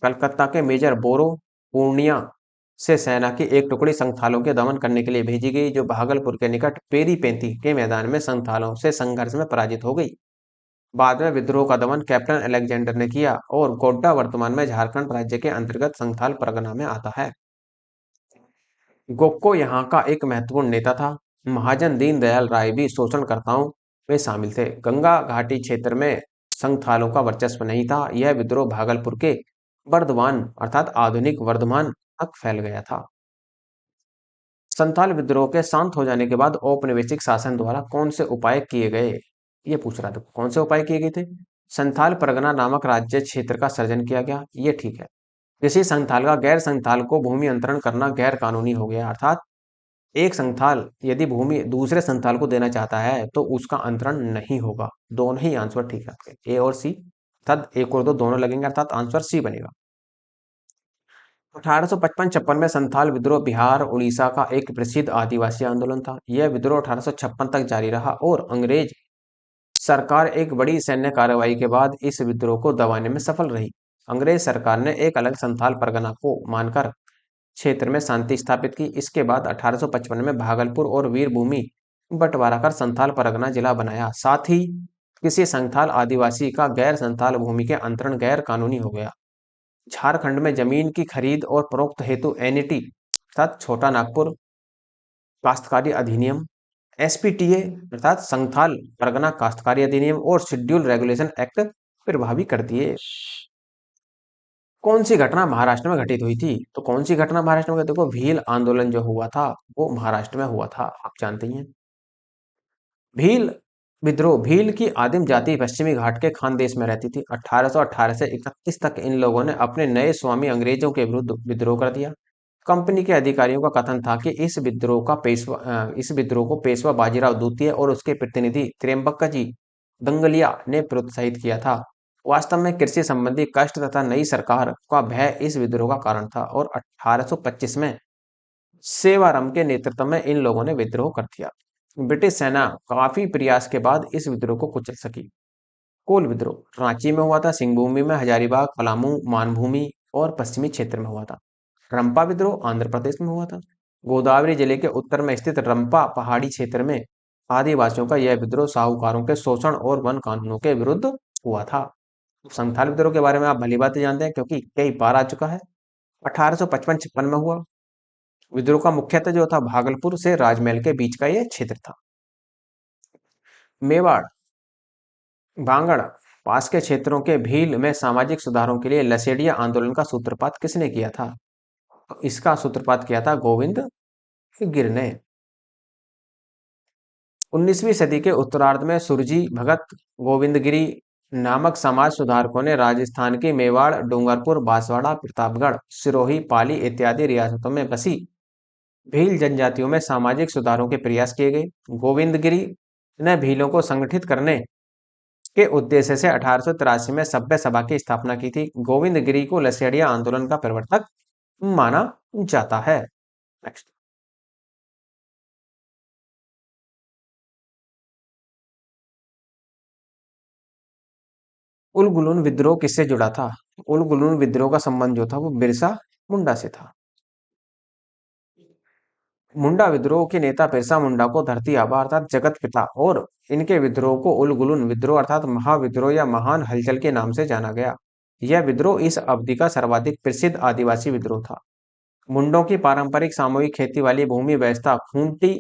कलकत्ता के मेजर बोरो पूर्णिया से सेना की एक टुकड़ी संथालों के दमन करने के लिए भेजी गई, जो भागलपुर के निकट पेरी पेंती के मैदान में संथालों से संघर्ष में पराजित हो गई। बाद में विद्रोह का दमन कैप्टन अलेक्जेंडर ने किया और गोड्डा वर्तमान में झारखंड राज्य के अंतर्गत संथाल परगना में आता है। गोक्को यहाँ का एक महत्वपूर्ण नेता था। महाजन दीनदयाल राय भी शोषणकर्ताओं में शामिल थे। गंगा घाटी क्षेत्र में संथालों का वर्चस्व नहीं था। यह विद्रोह भागलपुर के बर्दवान अर्थात आधुनिक वर्धमान तक फैल गया था। संथाल विद्रोह के शांत हो जाने के बाद औपनिवेशिक शासन द्वारा कौन से उपाय किए गए? ये पूछ रहा था, कौन से उपाय किए गए थे? संथाल परगना नामक राज्य क्षेत्र का सृजन किया गया, ये ठीक है। किसी संथाल का गैर संथाल को भूमि अंतरण करना गैर कानूनी हो गया, अर्थात एक संथाल यदि भूमि दूसरे संथाल को देना चाहता है तो उसका अंतरण नहीं होगा। दोनों ही आंसर ठीक है आपके, ए और सी, अर्थात एक और दो दोनों लगेंगे, अर्थात आंसर सी बनेगा। 1855-56 में संथाल विद्रोह बिहार उड़ीसा का एक प्रसिद्ध आदिवासी आंदोलन था। यह विद्रोह 1856 तक जारी रहा और अंग्रेज सरकार एक बड़ी सैन्य कार्रवाई के बाद इस विद्रोह को दबाने में सफल रही। अंग्रेज सरकार ने एक अलग संथाल परगना को मानकर क्षेत्र में शांति स्थापित की। इसके बाद 1855 में भागलपुर और वीरभूमि बंटवारा कर संथाल परगना जिला बनाया। साथ ही किसी संथाल आदिवासी का गैर संथाल भूमि के अंतरण गैर कानूनी हो गया। झारखंड में जमीन की खरीद और फरोख्त हेतु एनईटी अर्थात छोटा नागपुर काश्तकारी अधिनियम, एसपीटीए अर्थात संथाल परगना काश्तकारी अधिनियम और शेड्यूल रेगुलेशन एक्ट प्रभावी कर दिए। कौन सी घटना महाराष्ट्र में घटित हुई थी? तो कौन सी घटना महाराष्ट्र में? देखो भील आंदोलन जो हुआ था वो महाराष्ट्र में हुआ था, आप जानते ही हैं। भील विद्रोह, भील की आदिम जाति पश्चिमी घाट के खानदेश में रहती थी। 1818 से 31 तक इन लोगों ने अपने नए स्वामी अंग्रेजों के विरुद्ध विद्रोह कर दिया। कंपनी के अधिकारियों का कथन था कि इस विद्रोह को पेशवा बाजीराव द्वितीय और उसके प्रतिनिधि त्र्यंबकजी दंगलिया ने प्रोत्साहित किया था। वास्तव में कृषि संबंधी कष्ट तथा नई सरकार का भय इस विद्रोह का कारण था और 1825 में सेवाराम के नेतृत्व में इन लोगों ने विद्रोह कर दिया। ब्रिटिश सेना काफी प्रयास के बाद इस विद्रोह को कुचल सकी। कोल विद्रोह रांची में हुआ था, सिंहभूमि में, हजारीबाग, पलामू, मानभूमि और पश्चिमी क्षेत्र में हुआ था। रंपा विद्रोह आंध्र प्रदेश में हुआ था। गोदावरी जिले के उत्तर में स्थित रंपा पहाड़ी क्षेत्र में आदिवासियों का यह विद्रोह साहूकारों के शोषण और वन कानूनों के विरुद्ध हुआ था। संथाल विद्रोह के बारे में आप भली बात जानते हैं क्योंकि कई बार आ चुका है। 1855-56 में हुआ। विद्रोह का मुख्यतः जो था भागलपुर से राजमहल के बीच का यह क्षेत्र था। मेवाड़ बांगड़ पास के क्षेत्रों के भील में सामाजिक सुधारों के लिए लसेडिया आंदोलन का सूत्रपात किसने किया था? इसका सूत्रपात किया था गोविंद गिर ने। 19वीं सदी के उत्तरार्ध में सुरजी भगत गोविंदगिरी नामक समाज सुधारकों ने राजस्थान की मेवाड़, डूंगरपुर, बांसवाड़ा, प्रतापगढ़, सिरोही, पाली इत्यादि रियासतों में बसी भील जनजातियों में सामाजिक सुधारों के प्रयास किए गए। गोविंदगिरी ने भीलों को संगठित करने के उद्देश्य से 1883 में सभ्य सभा की स्थापना की थी। गोविंदगिरी को लसेडिया आंदोलन का प्रवर्तक माना जाता है। नेक्स्ट उलगुलून विद्रोह किससे जुड़ा था? उलगुलून विद्रोह का संबंध जो था वो बिरसा मुंडा से था। मुंडा विद्रोह के नेता बिरसा मुंडा को धरती आबा अर्थात जगत पिता और इनके विद्रोह को उलगुलून विद्रोह अर्थात महाविद्रोह या महान हलचल के नाम से जाना गया। यह विद्रोह इस अवधि का सर्वाधिक प्रसिद्ध आदिवासी विद्रोह था। मुंडों की पारंपरिक सामूहिक खेती वाली भूमि व्यवस्था खूंटी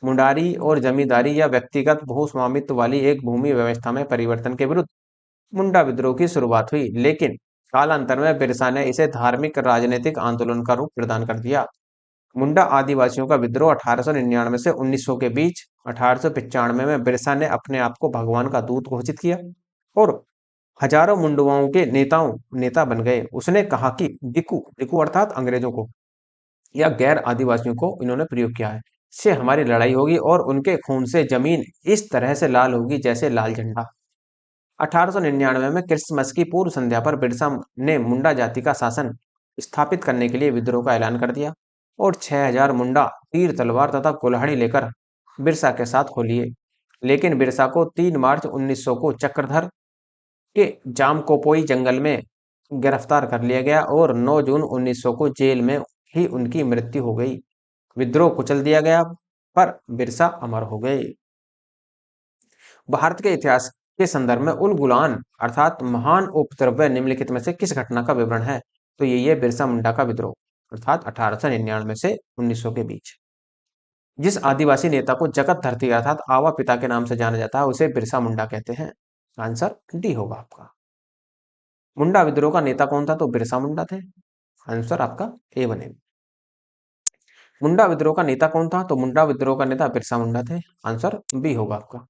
मुंडारी और जमींदारी या व्यक्तिगत भू स्वामित्व वाली एक भूमि व्यवस्था में परिवर्तन के विरुद्ध मुंडा विद्रोह की शुरुआत हुई, लेकिन कालांतर में बिरसा ने इसे धार्मिक राजनीतिक आंदोलन का रूप प्रदान कर दिया। मुंडा आदिवासियों का विद्रोह 1899 से 1900 के बीच 1895 में बिरसा ने अपने आप को भगवान का दूत घोषित किया और हजारों मुंडुआओं के नेता बन गए। उसने कहा कि दिकू दिकू अर्थात अंग्रेजों को या गैर आदिवासियों को इन्होंने प्रयोग किया है, इससे हमारी लड़ाई होगी और उनके खून से जमीन इस तरह से लाल होगी जैसे लाल झंडा। 1899 में क्रिसमस की पूर्व संध्या पर बिरसा ने मुंडा जाति का शासन स्थापित करने के लिए विद्रोह का ऐलान कर दिया और 6000 मुंडा तीर तलवार तथा कुल्हाड़ी लेकर बिरसा के साथ हो लिए। लेकिन बिरसा को 3 मार्च 1900 को चक्रधर के जामकोपोई जंगल में गिरफ्तार कर लिया गया और 9 जून 1900 को जेल में ही उनकी मृत्यु हो गई। विद्रोह कुचल दिया गया पर बिरसा अमर हो गए। भारत के इतिहास के संदर्भ में उलगुलान अर्थात महान उपद्रव निम्नलिखित में से किस घटना का विवरण है? तो यही है बिरसा मुंडा का विद्रोह अर्थात 1899 से 1900 के बीच। जिस आदिवासी नेता को जगत धरती अर्थात आवा पिता के नाम से जाना जाता है उसे बिरसा मुंडा कहते हैं। आंसर डी होगा आपका। मुंडा विद्रोह का नेता कौन था? तो बिरसा मुंडा थे। आंसर आपका ए बनेगा। मुंडा विद्रोह का नेता कौन था? तो मुंडा विद्रोह का नेता बिरसा मुंडा थे। आंसर बी होगा आपका।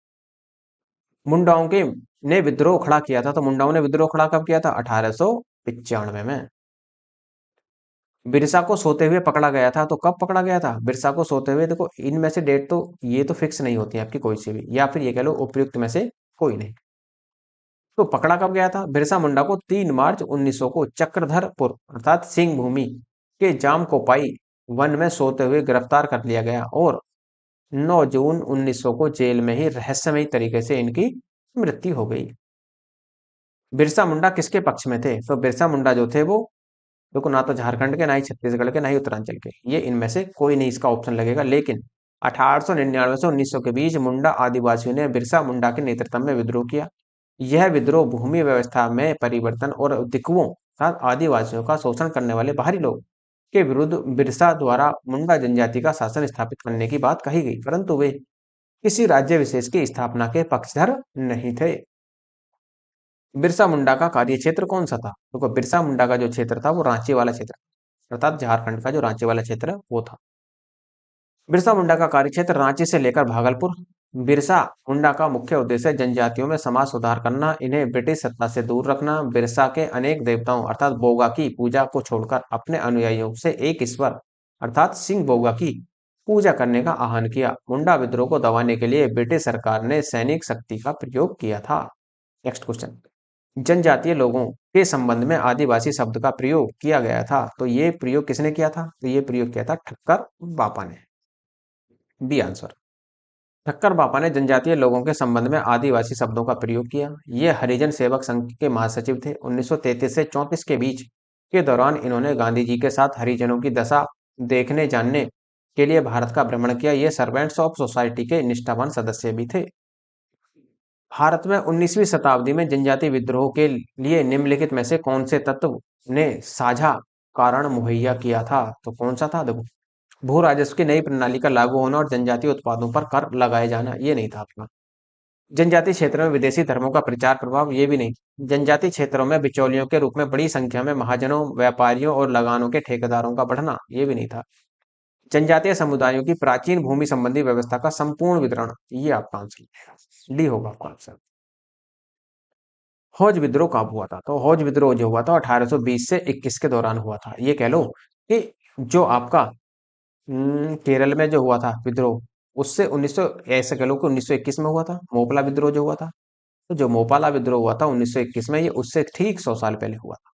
मुंडाओं के ने विद्रोह खड़ा किया था, तो मुंडाओं ने विद्रोह खड़ा कब किया था? 1895 में। बिरसा को सोते हुए पकड़ा गया था, तो कब पकड़ा गया था? बिरसा को सोते हुए, देखो इनमें से डेट तो ये तो फिक्स नहीं होती है आपकी कोई सी भी, या फिर ये कह लो उपयुक्त में से कोई नहीं। तो पकड़ा कब गया था? बिरसा मुंडा को 3 मार्च 1900 को चक्रधरपुर अर्थात सिंह भूमि के जाम कोपाई वन में सोते हुए गिरफ्तार कर लिया गया और 9 जून 1900 को जेल में ही रहस्यमयी तरीके से इनकी मृत्यु हो गई। बिरसा मुंडा किसके पक्ष में थे? तो बिरसा मुंडा जो थे वो देखो ना तो झारखंड के, ना ही छत्तीसगढ़ के, ना ही उत्तरांचल के, ये इनमें से कोई नहीं इसका ऑप्शन लगेगा। लेकिन 1899 से 1900 के बीच मुंडा आदिवासियों ने बिरसा मुंडा के नेतृत्व में विद्रोह किया। यह विद्रोह भूमि व्यवस्था में परिवर्तन और दिकुओं अर्थात आदिवासियों का शोषण करने वाले बाहरी लोग के विरुद्ध बिरसा द्वारा मुंडा जनजाति का शासन स्थापित करने की बात कही गई, परंतु वे किसी राज्य विशेष की स्थापना के पक्षधर नहीं थे। बिरसा मुंडा का कार्यक्षेत्र कौन सा था? तो बिरसा मुंडा का जो क्षेत्र था वो रांची वाला क्षेत्र अर्थात झारखंड का जो रांची वाला क्षेत्र है वो था। बिरसा मुंडा का कार्यक्षेत्र रांची से लेकर भागलपुर। बिरसा मुंडा का मुख्य उद्देश्य जनजातियों में समाज सुधार करना, इन्हें ब्रिटिश सत्ता से दूर रखना, बिरसा के अनेक देवताओं अर्थात बोगा की पूजा को छोड़कर अपने अनुयायियों से एक ईश्वर अर्थात सिंह बोगा की पूजा करने का आह्वान किया। मुंडा विद्रोह को दबाने के लिए ब्रिटिश सरकार ने सैनिक शक्ति का प्रयोग किया था। नेक्स्ट क्वेश्चन, जनजातीय लोगों के संबंध में आदिवासी शब्द का प्रयोग किया गया था, तो ये प्रयोग किसने किया था? तो ये प्रयोग किया था ठक्कर बापा ने। B answer. ठक्कर बापा ने जनजातीय लोगों के संबंध में आदिवासी शब्दों का प्रयोग किया। ये हरिजन सेवक संघ के महासचिव थे। 1933 से 34 के बीच के दौरान इन्होंने गांधी जी के साथ हरिजनों की दशा देखने जानने के लिए भारत का भ्रमण किया। ये सर्वेंट्स ऑफ सोसाइटी के निष्ठावान सदस्य भी थे। भारत में 19वीं शताब्दी में जनजाति विद्रोह के लिए निम्नलिखित में से कौन से तत्व ने साझा कारण मुहैया किया था? तो कौन सा था? देखो, भू राजस्व की नई प्रणाली का लागू होना और जनजातीय उत्पादों पर कर लगाए जाना, ये नहीं था आपका। जनजातीय क्षेत्रों में विदेशी धर्मों का प्रचार प्रभाव, ये भी नहीं। जनजातीय क्षेत्रों में बिचौलियों के रूप में बड़ी संख्या में महाजनों, व्यापारियों और लगानों के ठेकेदारों का बढ़ना, ये भी नहीं था। जनजातीय समुदायों की प्राचीन भूमि संबंधी व्यवस्था का संपूर्ण वितरण, ये आपका आंसर डी होगा आपका आंसर। हौज विद्रोह कब हुआ था? तो हौज विद्रोह जो हुआ था 1820 से 21 के दौरान हुआ था। ये कह लो कि जो आपका केरल में जो हुआ था विद्रोह, उससे 1900 ऐसे कह लो कि 1921 में हुआ था मोपला विद्रोह जो हुआ था। तो जो मोपाला विद्रोह हुआ था 1921 में, ये उससे ठीक 100 साल पहले हुआ था।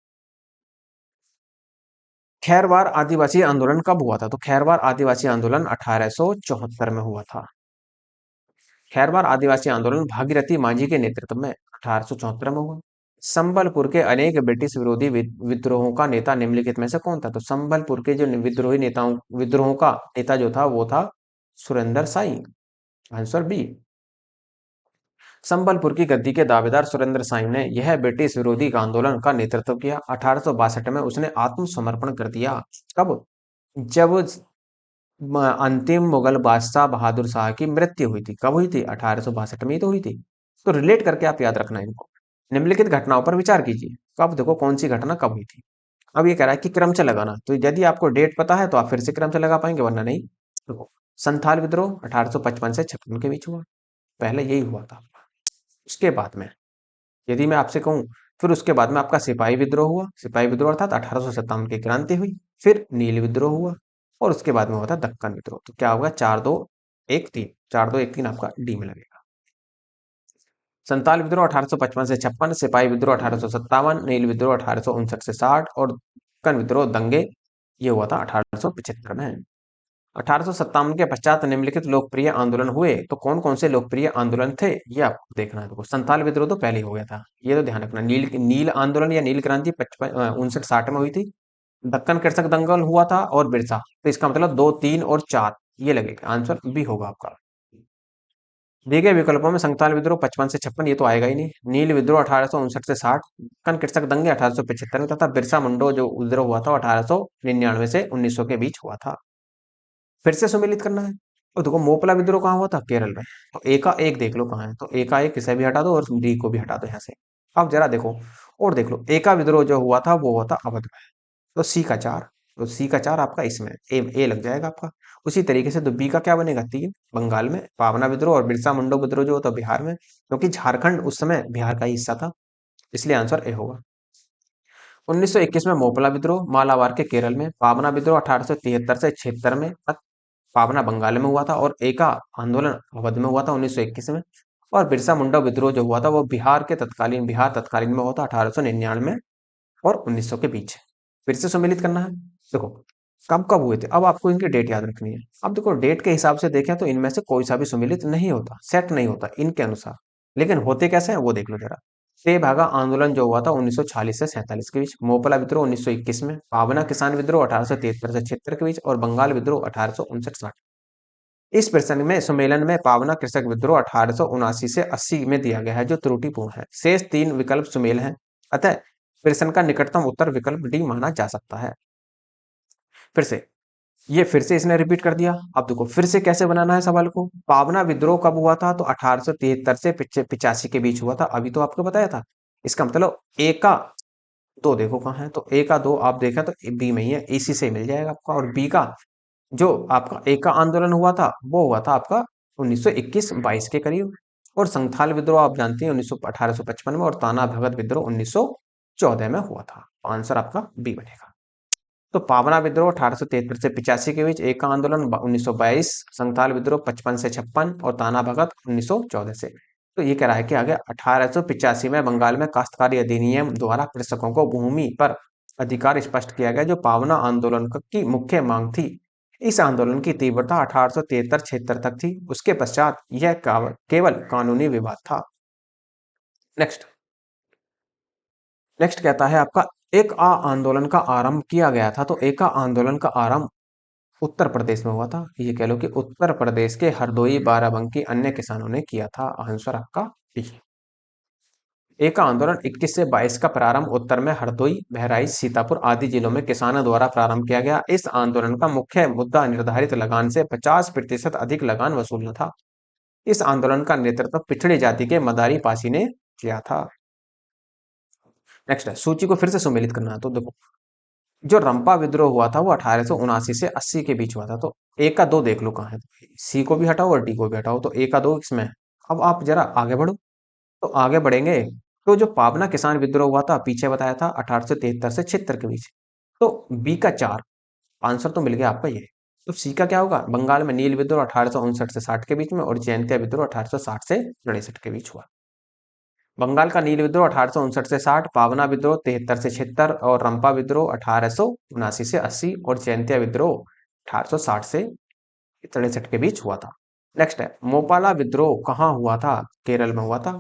खैरवार आदिवासी आंदोलन कब हुआ था? तो खैरवार आदिवासी आंदोलन 1874 में हुआ था। खैरवार आदिवासी आंदोलन भागीरथी मांझी के नेतृत्व में 1874 में हुआ। संबलपुर के अनेक ब्रिटिश विरोधी विद्रोहों का नेता निम्नलिखित में से कौन था? तो संबलपुर के जो विद्रोही नेताओं विद्रोहों का नेता जो था वो था सुरेंद्र साई। Answer B. संबलपुर की गद्दी के दावेदार सुरेंद्र साई ने यह ब्रिटिश विरोधी आंदोलन का नेतृत्व किया। 1862 में उसने आत्मसमर्पण कर दिया। कब? जब अंतिम मुगल बादशाह बहादुर शाह की मृत्यु हुई थी। कब हुई थी? 1862 में ही तो हुई थी। तो रिलेट करके आप याद रखना इनको। निम्नलिखित घटनाओं पर विचार कीजिए। कब? देखो कौन सी घटना कब हुई थी। अब ये कह रहा है कि क्रम से लगाना, तो यदि आपको डेट पता है तो आप फिर से क्रम से लगा पाएंगे, वरना नहीं। देखो, संथाल विद्रोह 1855 से 56 के बीच हुआ, पहले यही हुआ था। उसके बाद में यदि मैं आपसे कहूं, फिर उसके बाद में आपका सिपाही विद्रोह हुआ। सिपाही विद्रोह अर्थात 1857 की क्रांति हुई। फिर नील विद्रोह हुआ और उसके बाद में हुआ था दक्कन विद्रोह। तो क्या होगा? 4-2-1-3, 4-2-1-3 आपका डी में लगेगा। संताल विद्रोह 1855 से 56, सिपाही विद्रोह 1857, नील विद्रोह 1859 से 60 और दक्कन विद्रोह दंगे ये हुआ था 1875 में। 1857 के पश्चात निम्नलिखित लोकप्रिय आंदोलन हुए। तो कौन कौन से लोकप्रिय आंदोलन थे ये आपको देखना है। देखो, संथाल विद्रोह तो पहले ही हो गया था, ये तो ध्यान रखना। नील नील आंदोलन या नील क्रांति 59-60 में हुई थी। दक्कन कृषक दंगल हुआ था और बिरसा। तो इसका मतलब 2, 3 और 4 ये लगेगा। आंसर बी होगा आपका। दिए गए विकल्पों में संथाल विद्रोह 55 से 56 ये तो आएगा ही नहीं। नील विद्रोह 1859 से 60, दक्कन कृषक दंगे 1875 में तथा बिरसा मुंडो जो विद्रोह हुआ था 1899 से 1900 के बीच हुआ था। फिर से सम्मिलित करना है। और देखो, मोपला विद्रोह कहाँ हुआ था? केरल में। तो ए का एक देख लो कहाँ है। तो ए का एक इसे भी हटा दो और डी को भी हटा दो यहाँ से। अब जरा देखो और देख लो, ए का विद्रोह जो हुआ था वो हुआ था अवध में। तो सी का 4, तो सी का 4 आपका इसमें ए लग जाएगा आपका। उसी तरीके से तो बी का क्या बनेगा? 3 बंगाल में पावना विद्रोह और बिरसा मुंडो विद्रोह जो होता बिहार में, क्योंकि झारखंड उस समय बिहार का ही हिस्सा था, इसलिए आंसर ए होगा। 1921 में मोपला विद्रोह मालाबार के केरल में, पावना विद्रोह 1873 से 76 में, पावना बंगाल में हुआ था और एका आंदोलन अवध में हुआ था 1921 में। और बिरसा मुंडा विद्रोह जो हुआ था वो बिहार तत्कालीन में हुआ था 1899 और 1900 के बीच। फिर से सम्मिलित करना है। देखो, कब कब हुए थे, अब आपको इनकी डेट याद रखनी है। अब देखो, डेट के हिसाब से देखें तो इनमें से कोई सा भी सम्मिलित नहीं होता, सेट नहीं होता इनके अनुसार। लेकिन होते कैसे हैं वो देख लो जरा। तेभागा आंदोलन जो हुआ था 1946 से 47 के बीच, मोपला विद्रोह 1921 में, पावना किसान विद्रोह 1873 से 76 के बीच और बंगाल विद्रोह 1859-60। इस प्रसंग में सम्मेलन में पावना कृषक विद्रोह 1879 से 80 में दिया गया है जो त्रुटिपूर्ण है। शेष 3 विकल्प सुमेल हैं, अतः प्रश्न का निकटतम उत्तर विकल्प डी माना जा सकता है। फिर से ये फिर से इसने रिपीट कर दिया। अब देखो फिर से कैसे बनाना है सवाल को। पावना विद्रोह कब हुआ था? तो 1873 से 85 के बीच हुआ था, अभी तो आपको बताया था। इसका मतलब ए का 2 देखो कहाँ है। तो ए का 2 आप देखा तो बी में ही है, इसी से मिल जाएगा आपका। और बी का जो आपका एक का आंदोलन हुआ था वो हुआ था आपका 1921-22 के करीब। और संथाल विद्रोह आप जानते हैं 1855 में और ताना भगत विद्रोह 1914 में हुआ था। आंसर आपका बी बनेगा। तो पावना विद्रोह 1873 से 85 के बीच, एक का आंदोलन 1922, संथाल विद्रोह 55 से 56 और ताना भगत 1914 से। तो ये कह रहा है कि आगे 1885 में बंगाल में काश्तकारी अधिनियम द्वारा कृषकों को भूमि पर अधिकार स्पष्ट किया गया जो पावना आंदोलन की मुख्य मांग थी। इस आंदोलन की तीव्रता 1873-76 तक थी। उसके पश्चात यह केवल कानूनी विवाद था। नेक्स्ट नेक्स्ट कहता है आपका, एक आ आंदोलन का आरंभ किया गया था। तो एक आंदोलन का आरंभ उत्तर प्रदेश में हुआ था। ये कह लो कि उत्तर प्रदेश के हरदोई बाराबंकी अन्य किसानों ने किया था। आंसर आपका डी। एक आंदोलन 21 से 22 का प्रारंभ उत्तर में हरदोई, बहराइच, सीतापुर आदि जिलों में किसानों द्वारा प्रारंभ किया गया। इस आंदोलन का मुख्य मुद्दा निर्धारित लगान से 50% अधिक लगान वसूलना था। इस आंदोलन का नेतृत्व पिछड़ी जाति के मदारी पासी ने किया था। नेक्स्ट है, सूची को फिर से सुमेलित करना है। तो देखो, जो रंपा विद्रोह हुआ था वो 1879 से 80 के बीच हुआ था। तो ए का 2 देख लो कहाँ है। सी को भी हटाओ और डी को भी हटाओ। तो ए का 2 इसमें है। अब आप जरा आगे बढ़ो। तो आगे बढ़ेंगे तो जो पावना किसान विद्रोह हुआ था पीछे बताया था 1873 से 76 के बीच। तो बी का 4 आंसर तो मिल गया आपका ये। तो सी का क्या होगा? बंगाल में नील विद्रोह 1859 से 60 के बीच में और जयंतिया विद्रोह 1860 से 67 के बीच हुआ। बंगाल का नील विद्रोह 1859 से 60, पावना विद्रोह 73 से 76 और रंपा विद्रोह 1879 से 80 और जयंतिया विद्रोह 1860 से 63 के बीच हुआ था। नेक्स्ट है, मोपाला विद्रोह कहाँ हुआ था? केरल में हुआ था।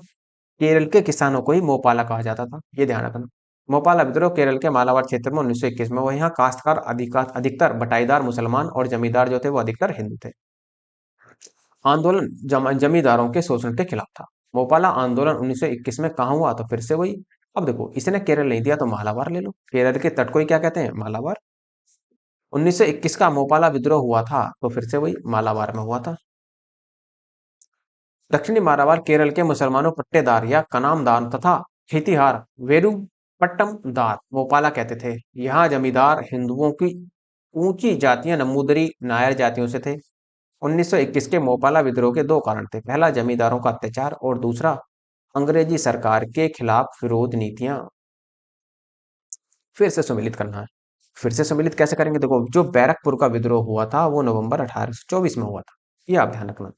केरल के किसानों को ही मोपाला कहा जाता था, ये ध्यान रखना। मोपाला विद्रोह केरल के मालाबार क्षेत्र में 1921 में हुआ। यहाँ काश्तकार अधिकतर बटाईदार मुसलमान और जमींदार जो थे वो अधिकतर हिंदू थे। आंदोलन जमींदारों के शोषण के खिलाफ था। मोपाला आंदोलन 1921 में कहाँ हुआ, तो फिर से वही। अब देखो, इसने केरल नहीं दिया तो मालाबार ले लो। केरल के तट को ही क्या कहते हैं, मालाबार। 1921 का मोपाला विद्रोह हुआ था तो फिर से वही मालाबार में हुआ था। दक्षिणी मालाबार केरल के मुसलमानों पट्टेदार या कनामदार तथा खेतिहार वेरुपट्टम दार मोपाला कहते थे। यहाँ जमींदार हिंदुओं की ऊंची जातियां नमूदरी नायर जातियों से थे। 1921 के मोपाला विद्रोह के दो कारण थे। पहला, जमींदारों का अत्याचार, और दूसरा, अंग्रेजी सरकार के खिलाफ विरोध नीतियां। फिर से सम्मिलित करना है। फिर से सम्मिलित कैसे करेंगे, देखो, जो बैरकपुर का विद्रोह हुआ था वो नवंबर 1824 में हुआ था, ये आप ध्यान रखना।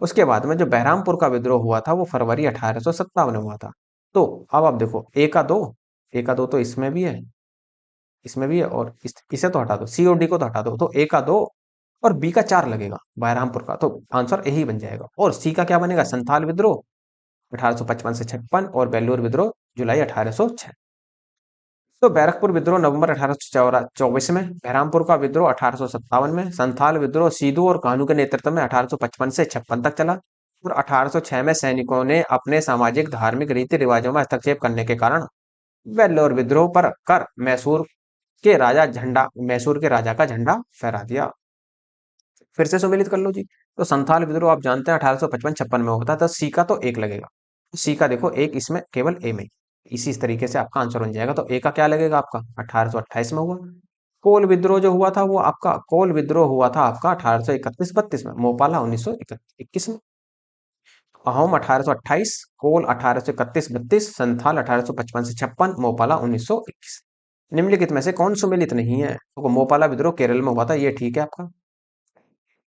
उसके बाद में जो बहरामपुर का विद्रोह हुआ था वो फरवरी 1857 में हुआ था। तो अब आप देखो, ए का दो तो इसमें भी है, इसमें भी है, और इसे तो हटा दो, सी और डी को तो हटा दो, तो ए का दो और बी का 4 लगेगा बहरामपुर का, तो आंसर यही बन जाएगा। और सी का क्या बनेगा, संथाल विद्रोह 1855 से 56 और बेलूर विद्रोह जुलाई 1806। तो बैरकपुर विद्रोह नवंबर 1824 में, बहरामपुर का विद्रोह 1857 में, संथाल विद्रोह सीधू और कान्हू के नेतृत्व में 1855 से 56 तक चला, और 1806 में सैनिकों ने अपने सामाजिक धार्मिक रीति रिवाजों में हस्तक्षेप करने के कारण वेल्लोर विद्रोह पर कर मैसूर के राजा का झंडा फहरा दिया। फिर से सुमेलित कर लो जी। तो संथाल विद्रोह आप जानते हैं 1855-56 में होता है, तो सी का तो एक लगेगा। सी का देखो एक इसमें केवल ए में, इसी तरीके से आपका आंसर बन जाएगा। तो ए का क्या लगेगा आपका, 1828 में हुआ। कोल विद्रोह हुआ था आपका 1831-32 में, मोपाला 1921 में। अहोम 1828, कोल 1831-32, संथाल 1855 से 56, मोपाला 1921। निम्नलिखित में से कौन सुमेलित नहीं है, तो मोपाला विद्रोह केरल में हुआ था, ये ठीक है आपका।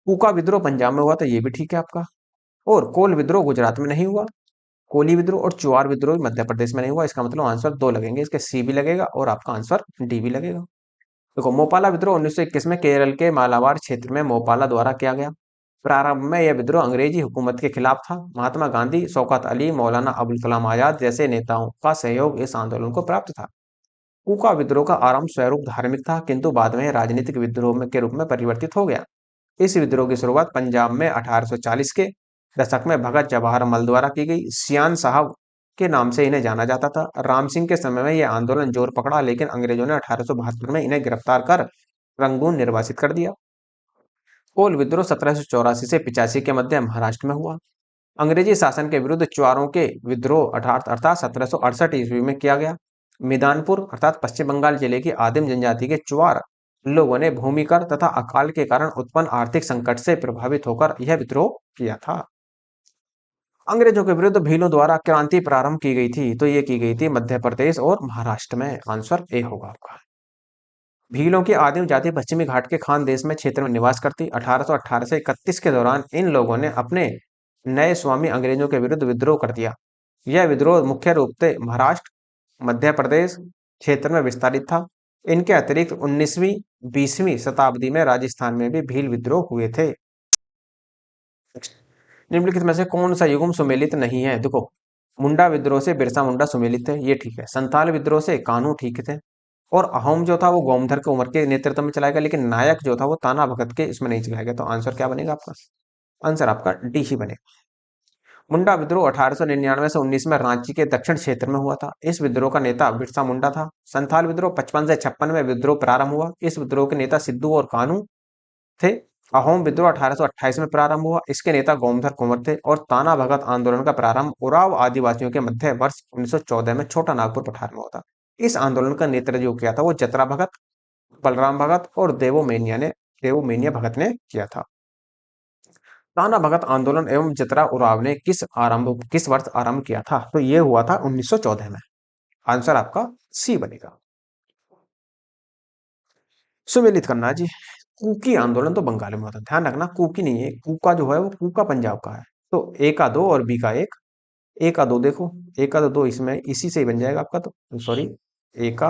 कूका विद्रोह पंजाब में हुआ था, ये भी ठीक है आपका। और कोल विद्रोह गुजरात में नहीं हुआ। कोली विद्रोह और चुआर विद्रोह मध्य प्रदेश में नहीं हुआ। इसका मतलब आंसर दो लगेंगे, इसके सी भी लगेगा और आपका आंसर डी भी लगेगा। देखो, मोपाला विद्रोह 1921 में केरल के मालाबार क्षेत्र में मोपाला द्वारा किया गया। प्रारंभ में यह विद्रोह अंग्रेजी हुकूमत के खिलाफ था। महात्मा गांधी, शौकत अली, मौलाना अबुल कलाम आजाद जैसे नेताओं का सहयोग इस आंदोलन को प्राप्त था। कूका विद्रोह का आरंभ स्वरूप धार्मिक था, किंतु बाद में राजनीतिक विद्रोह के रूप में परिवर्तित हो गया। इस विद्रोह की शुरुआत पंजाब में 1840 के दशक में भगत जवाहर मल द्वारा की गई। सियान साहब के नाम से इन्हें जाना जाता था। राम सिंह के समय में यह आंदोलन जोर पकड़ा, लेकिन अंग्रेजों ने 1872 में इन्हें गिरफ्तार कर रंगून निर्वासित कर दिया। कोल विद्रोह 1784 से 85 के मध्य महाराष्ट्र में हुआ। अंग्रेजी शासन के विरुद्ध चुआरों के विद्रोह अर्थात 1768 ईस्वी में किया गया। मिदानपुर अर्थात पश्चिम बंगाल जिले की आदिम जनजाति के चुआर लोगों ने भूमि कर तथा अकाल के कारण उत्पन्न आर्थिक संकट से प्रभावित होकर यह विद्रोह किया था। अंग्रेजों के विरुद्ध भीलों द्वारा क्रांति प्रारंभ की गई थी, तो ये की गई थी मध्य प्रदेश और महाराष्ट्र में। आंसर ए होगा आपका। भीलों की आदिम जाति पश्चिमी घाट के खान देश में क्षेत्र में निवास करती। 1818 से 31 के दौरान इन लोगों ने अपने नए स्वामी अंग्रेजों के विरुद्ध विद्रोह कर दिया। यह विद्रोह मुख्य रूप से महाराष्ट्र, मध्य प्रदेश क्षेत्र में विस्तारित था। इनके अतिरिक्त 19वीं 20वीं शताब्दी में राजस्थान में भी भील विद्रोह हुए थे। निम्नलिखित में से कौन सा युग्म सुमेलित नहीं है, देखो, मुंडा विद्रोह से बिरसा मुंडा सुमेलित है, ये ठीक है। संताल विद्रोह से कान्हू ठीक थे। और अहोम जो था वो गोमधर के उमर के नेतृत्व में चलाया गया, लेकिन नायक जो था वो ताना भगत के इसमें नहीं चलाया गया। तो आंसर क्या बनेगा आपका, आंसर आपका डी ही बनेगा। मुंडा विद्रोह 1899 से 19 में रांची के दक्षिण क्षेत्र में हुआ था। इस विद्रोह का नेता बिरसा मुंडा था। संथाल विद्रोह 55 से 56 में विद्रोह प्रारंभ हुआ। इस विद्रोह के नेता सिद्धू और कानू थे। अहोम विद्रोह 1828 में प्रारंभ हुआ। इसके नेता गोमधर कुंवर थे। और ताना भगत आंदोलन का प्रारंभ उराव आदिवासियों के मध्य वर्ष 1914 में छोटा नागपुर पठार में हुआ था। इस आंदोलन का नेतृत्व जो किया था वो जतरा भगत, बलराम भगत और देवोमेनिया भगत ने किया था। ताना भगत आंदोलन एवं जतरा उराव ने किस वर्ष आरंभ किया था, तो ये हुआ था 1914 में। आंसर आपका सी बनेगा। सुमेलित करना जी। कुकी आंदोलन तो बंगाल में हुआ था, ध्यान रखना, कुकी नहीं है, कुका जो है वो कुका पंजाब का है। तो ए का दो और बी का एक। ए का दो देखो, ए का दो इसमें इसी से ही बन जाएगा आपका, तो सॉरी, ए का,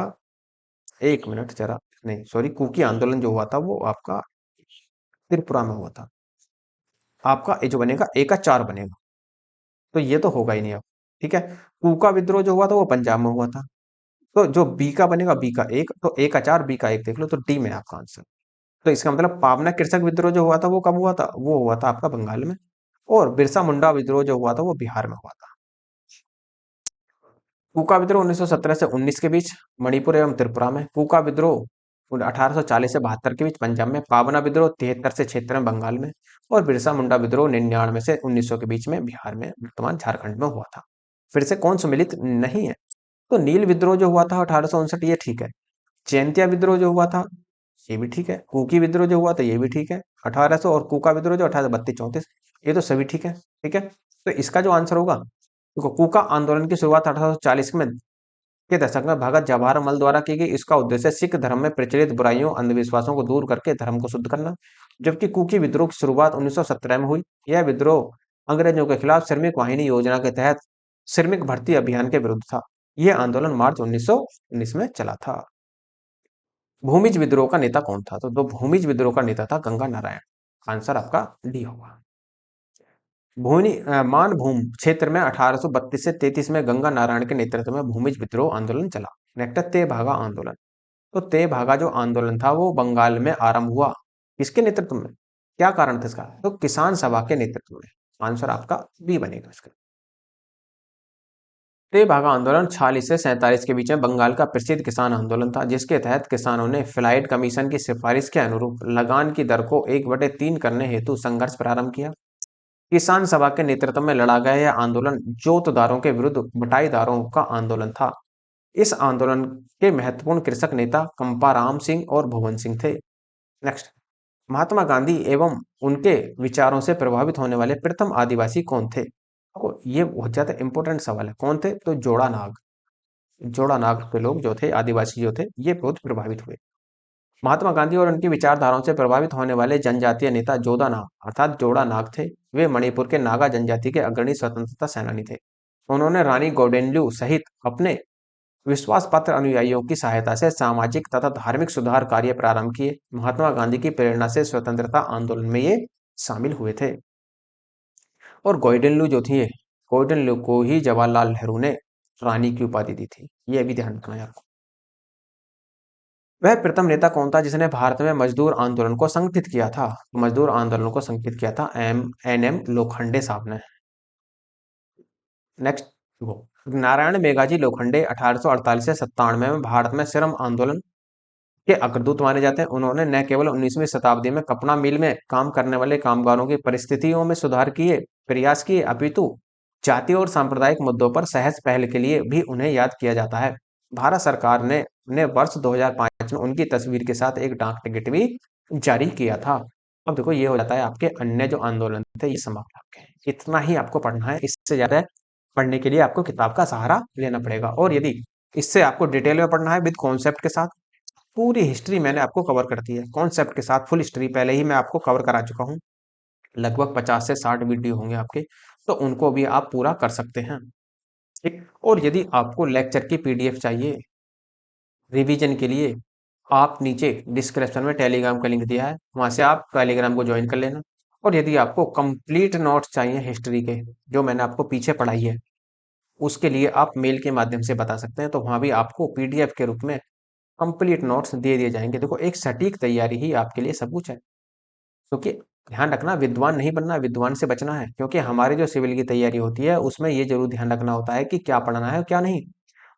एक मिनट जरा, नहीं सॉरी, कुकी आंदोलन जो हुआ था वो आपका त्रिपुरा में हुआ था। आपका ए जो बनेगा ए का 4 बनेगा, तो ये तो होगा ही नहीं अब। ठीक है। कू का विद्रोह जो हुआ था वो पंजाब में हुआ था। तो जो बी का बनेगा, बी का एक, तो ए का चार, बी का एक देख लो, तो डी में आपका आंसर। तो इसका मतलब पावना कृषक विद्रोह जो हुआ था वो कब हुआ था, वो हुआ था आपका बंगाल में। और बिरसा मुंडा विद्रोह जो हुआ था वो बिहार में हुआ था। कूका विद्रोह 1917 से 19 के बीच मणिपुर एवं त्रिपुरा में। कूका विद्रोह 1840 से 72 के बीच पंजाब में। पावना विद्रोह 73 से 76 में बंगाल में। और बिरसा मुंडा विद्रोह 99 से 1900 के बीच में बिहार में, वर्तमान झारखंड में हुआ था। फिर से कौन सम्मिलित नहीं है? तो नील विद्रोह जो हुआ था 1859, ये ठीक है। जैंतिया विद्रोह जो हुआ था ये भी ठीक है। कुकी विद्रोह जो हुआ था ये भी ठीक है 1800, और कुका विद्रोह जो 1832-34, ये तो सभी ठीक है। ठीक है, तो इसका जो आंसर होगा, देखो कुका आंदोलन की शुरुआत 1840 में के दशक में भगत जवाहर मल द्वारा की गई। इसका उद्देश्य सिख धर्म में प्रचलित बुराइयों, अंधविश्वासों को दूर करके धर्म को शुद्ध करना। जबकि कुकी विद्रोह की शुरुआत 1917 में हुई। यह विद्रोह अंग्रेजों के खिलाफ श्रमिक वाहिनी योजना के तहत श्रमिक भर्ती अभियान के विरुद्ध था। यह आंदोलन मार्च 1919 में चला था। भूमिज विद्रोह का नेता कौन था? तो भूमिज विद्रोह का नेता था गंगा नारायण। आंसर आपका डी होगा। मानभूम क्षेत्र में 1832 से 33 में गंगा नारायण के नेतृत्व में भूमिज विद्रोह आंदोलन चला। नेक्स्ट है तेभागा आंदोलन। तो तेभागा जो आंदोलन था वो बंगाल में आरंभ हुआ। किसके नेतृत्व में? क्या कारण था इसका? तो किसान सभा के नेतृत्व में। आंसर आपका बी बनेगा इसका। तेभागा आंदोलन 46 से 47 के बीच में बंगाल का प्रसिद्ध किसान आंदोलन था, जिसके तहत किसानों ने फ्लाइट कमीशन की सिफारिश के अनुरूप लगान की दर को 1/3 करने हेतु संघर्ष प्रारंभ किया। किसान सभा के नेतृत्व में लड़ा गया यह आंदोलन जोतदारों के विरुद्ध बटाईदारों का आंदोलन था। इस आंदोलन के महत्वपूर्ण कृषक नेता कंपाराम सिंह और भुवन सिंह थे। नेक्स्ट, महात्मा गांधी एवं उनके विचारों से प्रभावित होने वाले प्रथम आदिवासी कौन थे? देखो ये बहुत ज्यादा इंपॉर्टेंट सवाल है। कौन थे? तो जोड़ा नाग। जोड़ा नाग के लोग जो थे, आदिवासी जो थे, ये बहुत प्रभावित हुए। महात्मा गांधी और उनकी विचारधाराओं से प्रभावित होने वाले जनजातीय नेता जोधा नाग अर्थात जोड़ा नाग थे। वे मणिपुर के नागा जनजाति के अग्रणी स्वतंत्रता सेनानी थे। उन्होंने रानी गौडेन्ल्यू सहित अपने विश्वास पात्र अनुयायियों की सहायता से सामाजिक तथा धार्मिक सुधार कार्य प्रारंभ किए। महात्मा गांधी की प्रेरणा से स्वतंत्रता आंदोलन में ये शामिल हुए थे। और गौडेन्ल्यू जो थी, गौडेन्ल्यू को ही जवाहरलाल नेहरू ने रानी की उपाधि दी थी। ये भी ध्यान रखना है आपको। वह प्रथम नेता कौन था जिसने भारत में मजदूर आंदोलन को संगठित किया था? मजदूर आंदोलन को संगठित किया था एम लोखंडे साहब ने। नेक्स्ट, वो नारायण मेघाजी लोखंडे 1848 से 97 में भारत में श्रम आंदोलन के अग्रदूत माने जाते हैं। उन्होंने न केवल 19वीं शताब्दी में कपड़ा मिल में काम करने वाले कामगारों की परिस्थितियों में सुधार किए प्रयास किए, अपितु जातीय और सांप्रदायिक मुद्दों पर सहज पहल के लिए भी उन्हें याद किया जाता है। भारत सरकार ने वर्ष 2005 में उनकी तस्वीर के साथ एक डाक टिकट भी जारी किया था। अब देखो ये हो जाता है आपके अन्य जो आंदोलन थे ये समाप्त आपके। इतना ही आपको पढ़ना है, इससे ज्यादा पढ़ने के लिए आपको किताब का सहारा लेना पड़ेगा। और यदि इससे आपको डिटेल में पढ़ना है विद कॉन्सेप्ट के साथ, पूरी हिस्ट्री मैंने आपको कवर कर दी है। कॉन्सेप्ट के साथ फुल हिस्ट्री पहले ही मैं आपको कवर करा चुका हूँ। लगभग 50 से 60 वीडियो होंगे आपके, तो उनको भी आप पूरा कर सकते हैं। ठीक, और यदि आपको लेक्चर की पीडीएफ चाहिए रिवीजन के लिए, आप नीचे डिस्क्रिप्शन में टेलीग्राम का लिंक दिया है, वहां से आप टेलीग्राम को ज्वाइन कर लेना। और यदि आपको कंप्लीट नोट्स चाहिए हिस्ट्री के, जो मैंने आपको पीछे पढ़ाई है, उसके लिए आप मेल के माध्यम से बता सकते हैं। तो वहां भी आपको पीडीएफ के रूप में कंप्लीट नोट्स दे दिए जाएंगे। देखो एक सटीक तैयारी ही आपके लिए सब कुछ है। क्योंकि ध्यान रखना, विद्वान नहीं बनना, विद्वान से बचना है। क्योंकि हमारी जो सिविल की तैयारी होती है उसमें ये जरूर ध्यान रखना होता है कि क्या पढ़ना है और क्या नहीं।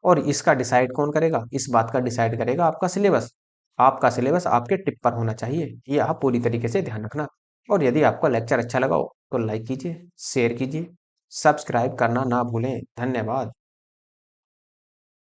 और इसका डिसाइड कौन करेगा? इस बात का डिसाइड करेगा आपका सिलेबस। आपका सिलेबस आपके टिप पर होना चाहिए, ये आप पूरी तरीके से ध्यान रखना। और यदि आपको लेक्चर अच्छा लगा हो तो लाइक कीजिए, शेयर कीजिए, सब्सक्राइब करना ना भूलें। धन्यवाद।